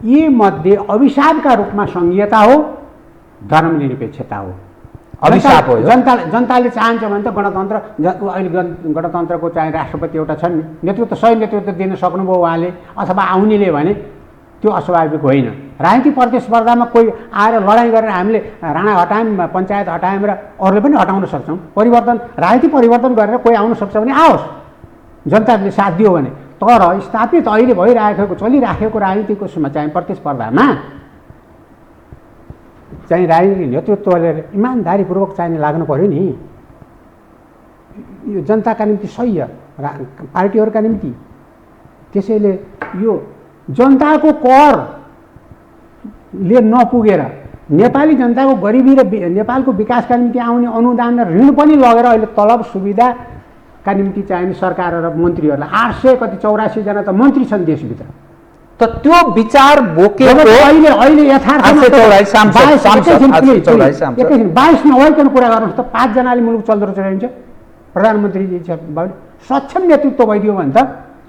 यी मध्ये अभिशापका रूपमा संघीयता हो, धर्मनिरपेक्षता हो, अभिशाप हो। जनताले चाहन्छ भने त गणतन्त्र, अहिले गणतन्त्रको चाहिँ राष्ट्रपति एउटा छन्, नेतृत्व सही नेतृत्व दिन सक्नुभयो उहाँले अथवा आउनेले भने त्यो अस्वाभाविक होइन। राजनीतिक प्रतिस्पर्धामा कोही आएर लडाइँ गरेर हामीले राणा हटायौँ, पञ्चायत हटायौँ र अरूले पनि हटाउन सक्छौँ। परिवर्तन, राजनीतिक परिवर्तन गरेर कोही आउन सक्छ भने आओस्, जनताले साथ दियो भने। तर स्थापित अहिले भइरहेको चलिराखेको राजनीतिको चाहिँ प्रतिस्पर्धामा चाहिँ राजनीतिक नेतृत्वले इमान्दारीपूर्वक चाहिने लाग्नु पऱ्यो नि। यो जनताका निम्ति सही हो, पार्टीहरूका निम्ति। त्यसैले यो जनताको करले नपुगेर नेपाली जनताको गरिबी र नेपालको विकासका निम्ति आउने अनुदान र ऋण पनि लगेर अहिले तलब सुविधाका निम्ति चाहिने सरकार र मन्त्रीहरूलाई 884 जना त मन्त्री छन् देशभित्र। त त्यो विचार बोकेर अहिले यथार्थमा 22 नभइकन कुरा गर्नुहोस् त, 5 जनाले मुलुक चल्दो रहेछ रहन्छ। प्रधानमन्त्रीजी सक्षम नेतृत्व भइदियो भने त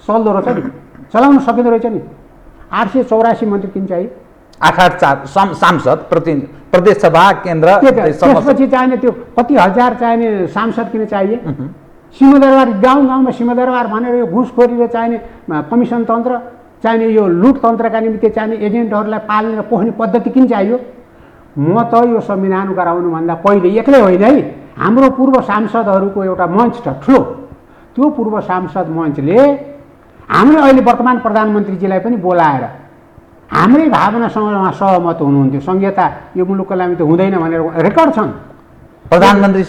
चल्दो रहेछ नि, चलाउन सकिँदो रहेछ नि। 884 मन्त्री किन चाहियो, 884 सांसद प्रदेश सभा केन्द्र, त्यसपछि चाहिने त्यो कति हजार चाहिने सांसद किन चाहिए। सिंहदरबार गाउँ गाउँमा सिंहदरबार भनेर यो घुसखोरी र चाहिने कमिसन तन्त्र, चाहिने यो लुट तन्त्रका निम्ति चाहिने एजेन्टहरूलाई पाल्ने र पोख्ने पद्धति किन चाहियो। म त यो संविधान गराउनुभन्दा पहिले एक्लै होइन है, हाम्रो पूर्व सांसदहरूको एउटा मञ्च छ ठुलो, त्यो पूर्व सांसद मञ्चले हामीले अहिले वर्तमान प्रधानमन्त्रीजीलाई पनि बोलाएर हाम्रै भावनासँग उहाँ सहमत हुनुहुन्थ्यो। संघीयता यो मुलुकको लागि त हुँदैन भनेर रेकर्ड छन्। प्रधानमन्त्री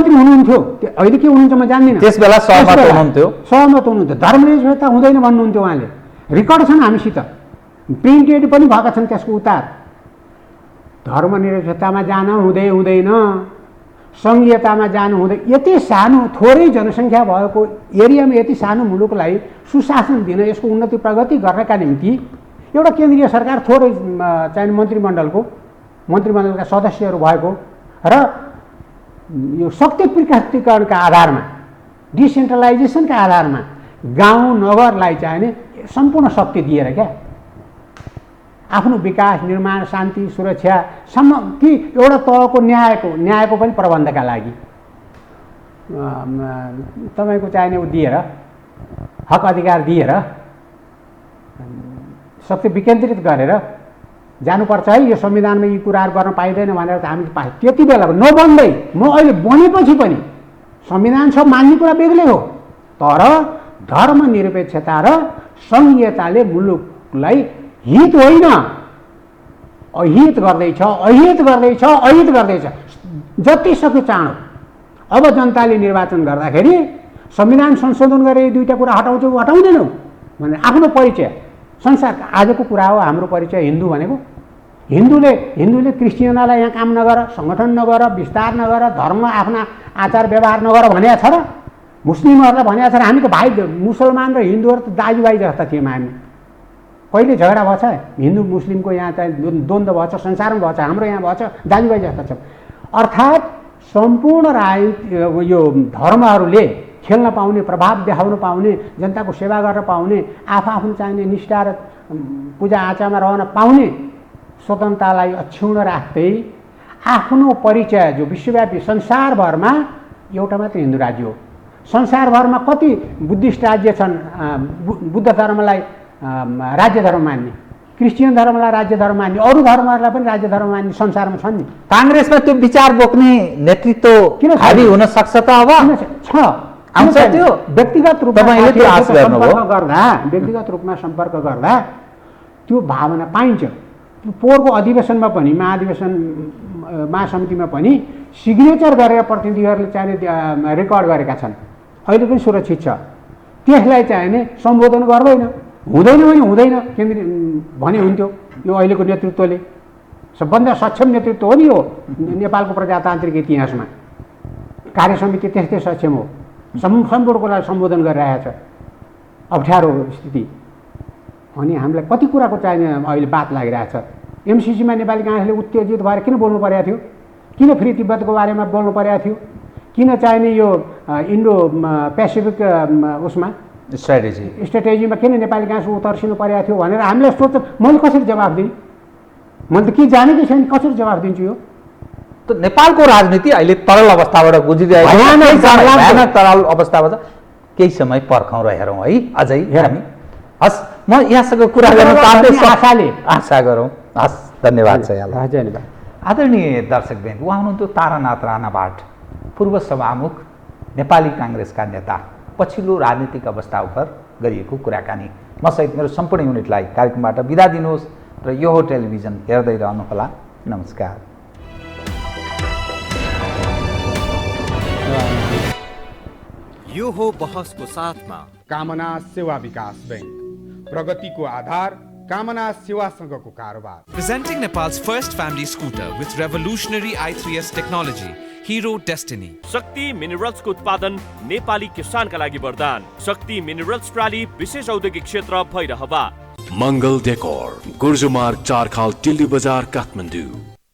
हुनुहुन्थ्यो, अहिले के हुनुहुन्छ म जान्दिनँ, त्यस बेला सहमत हुनुहुन्थ्यो। धर्मनिरपेक्षता हुँदैन भन्नुहुन्थ्यो उहाँले, रेकर्ड छन् हामीसित, प्रिन्टेड पनि भएका छन् त्यसको उतार। धर्मनिरपेक्षतामा जान हुँदैन, संघीयतामा जानु हुँदैन। यति सानो थोरै जनसङ्ख्या भएको एरियामा यति सानो मुलुकलाई सुशासन दिन, यसको उन्नति प्रगति गर्नका निम्ति एउटा केन्द्रीय सरकार थोरै चाहिँ मन्त्रीमण्डलका सदस्यहरू भएको र यो शक्ति विकेन्द्रीकरणका आधारमा, डिसेन्ट्रलाइजेसनका आधारमा गाउँ नगरलाई चाहिने सम्पूर्ण शक्ति दिएर क्या आफ्नो विकास, निर्माण, शान्ति, सुरक्षासम्म कि एउटा तहको न्यायको पनि प्रबन्धका लागि तपाईँको चाहिने दिएर, हक अधिकार दिएर शक्ति विकेन्द्रित गरेर जानुपर्छ है। यो संविधानमा यी कुराहरू गर्न पाइँदैन भनेर त हामी त्यति बेला नबन्दै, म अहिले बनेपछि पनि संविधान सब मान्ने कुरा बेग्लै हो, तर धर्मनिरपेक्षता र संघीयताले मुलुकलाई हित होइन अहित गर्दैछ। जति सक्यो चाँडो अब जनताले निर्वाचन गर्दाखेरि संविधान संशोधन गरे यो दुईटा कुरा हटाउँछौ हटाउँदैनौ भनेर आफ्नो परिचय संसार आजको कुरा हो। हाम्रो परिचय हिन्दू भनेको हिन्दूले क्रिस्चियनलाई यहाँ काम नगर, सङ्गठन नगर, विस्तार नगर, धर्म आफ्ना आचार व्यवहार नगर भनेको छ र मुस्लिमहरूलाई भनेको छ र हामी त भाइ मुसलमान र हिन्दूहरू त दाजुभाइ जस्ता थियौँ हामी। कहिले झगडा भएछ हिन्दू मुस्लिमको यहाँ चाहिँ द्वन्द्व भएछ संसारमा भएछ, हाम्रो यहाँ भएछ दाजुभाइ जस्ता छ। अर्थात् सम्पूर्ण यो धर्महरूले खेल्न पाउने, प्रभाव देखाउन पाउने, जनताको सेवा गर्न पाउने, आफ्नो चाहिने निष्ठा र पूजा आचारमा रहन पाउने स्वतन्त्रतालाई अक्षुण्ण राख्दै आफ्नो परिचय जो विश्वव्यापी संसारभरमा एउटा मात्र हिन्दू राज्य हो। संसारभरमा कति बुद्धिस्ट राज्य छन् बुद्ध धर्मलाई राज्य धर्म मान्ने, क्रिस्चियन धर्मलाई राज्य धर्म मान्ने, अरू धर्महरूलाई पनि राज्य धर्म मान्ने संसारमा छन् नि। काङ्ग्रेसमा त्यो विचार बोक्ने नेतृत्व किन हावी हुन सक्छ त अब छ आउँछ त्यो व्यक्तिगत रूपमा तपाईले त्यो आश गर्नुभयो व्यक्तिगत रूपमा सम्पर्क गर्दा त्यो भावना पाइन्छ। पोहोरको अधिवेशनमा पनि महासमितिमा पनि सिग्नेचर गरेर प्रतिनिधिहरूले चाहिने रेकर्ड गरेका छन्, अहिले पनि सुरक्षित छ। त्यसलाई चाहिने सम्बोधन गर्दैन, हुँदैन भने हुँदैन केन्द्रीय भने हुन्थ्यो। यो अहिलेको नेतृत्वले सबभन्दा सक्षम नेतृत्व हो नि यो नेपालको प्रजातान्त्रिक इतिहासमा। कार्य समिति त्यस्तै सक्षम हो, सम्पूर्ण कुरालाई सम्बोधन गरिरहेको छ। अप्ठ्यारो स्थिति अनि हामीलाई कति कुराको चाहिने अहिले बात लागिरहेछ। एमसिसीमा नेपाली काङ्ग्रेसले उत्तेजित भएर किन बोल्नु परेको थियो, किन फ्री तिब्बतको बारेमा बोल्नु परेको थियो, किन चाहिने यो इन्डो पेसिफिक उसमा स्ट्राटेजीमा किन नेपाली काङ्ग्रेस उतर्सिनु परेको थियो भनेर हामीलाई सोध्छ। मैले कसरी जवाफ दिएँ? मैले त के जानेकै छैन, कसरी जवाफ दिन्छु? यो त नेपालको राजनीति अहिले तरल अवस्थाबाट गुज्रिरहेको तरल अवस्थाबाट केही समय पर्खौँ र हेरौँ है अझै हामी। हस्, म यहाँसँग कुरा गर्न आशा गरौँ। हस्, धन्यवाद छ यहाँलाई। धन्यवाद। आदरणीय दर्शकवृन्द, उहाँ हुनुहुन्थ्यो तारानाथ राणाभाट, पूर्व सभामुख नेपाली काङ्ग्रेसका नेता। पछिल्लो राजनीतिक अवस्था उप गरिएको कुराकानी। म सहित मेरो सम्पूर्ण युनिटलाई कार्यक्रमबाट बिदा दिनुहोस् र यो हो टेलिभिजन हेर्दै रहनुहोला। नमस्कार। यो हो बहसको साथमा कामना सेवा विकास बैंक, प्रगतिको आधार कामना सेवासँगको कारोबार। Presenting Nepal's first family scooter with revolutionary i3s technology, Hero Destiny. शक्ति मिनरल्सको उत्पादन नेपाली किसानका लागि वरदान। शक्ति मिनरल्स प्रणाली विशेष औद्योगिक क्षेत्र भैरहवा। मङ्गल डेकोर, गुर्जुमार्ग 4 खाल टिल्ली बजार काठमाडौँ।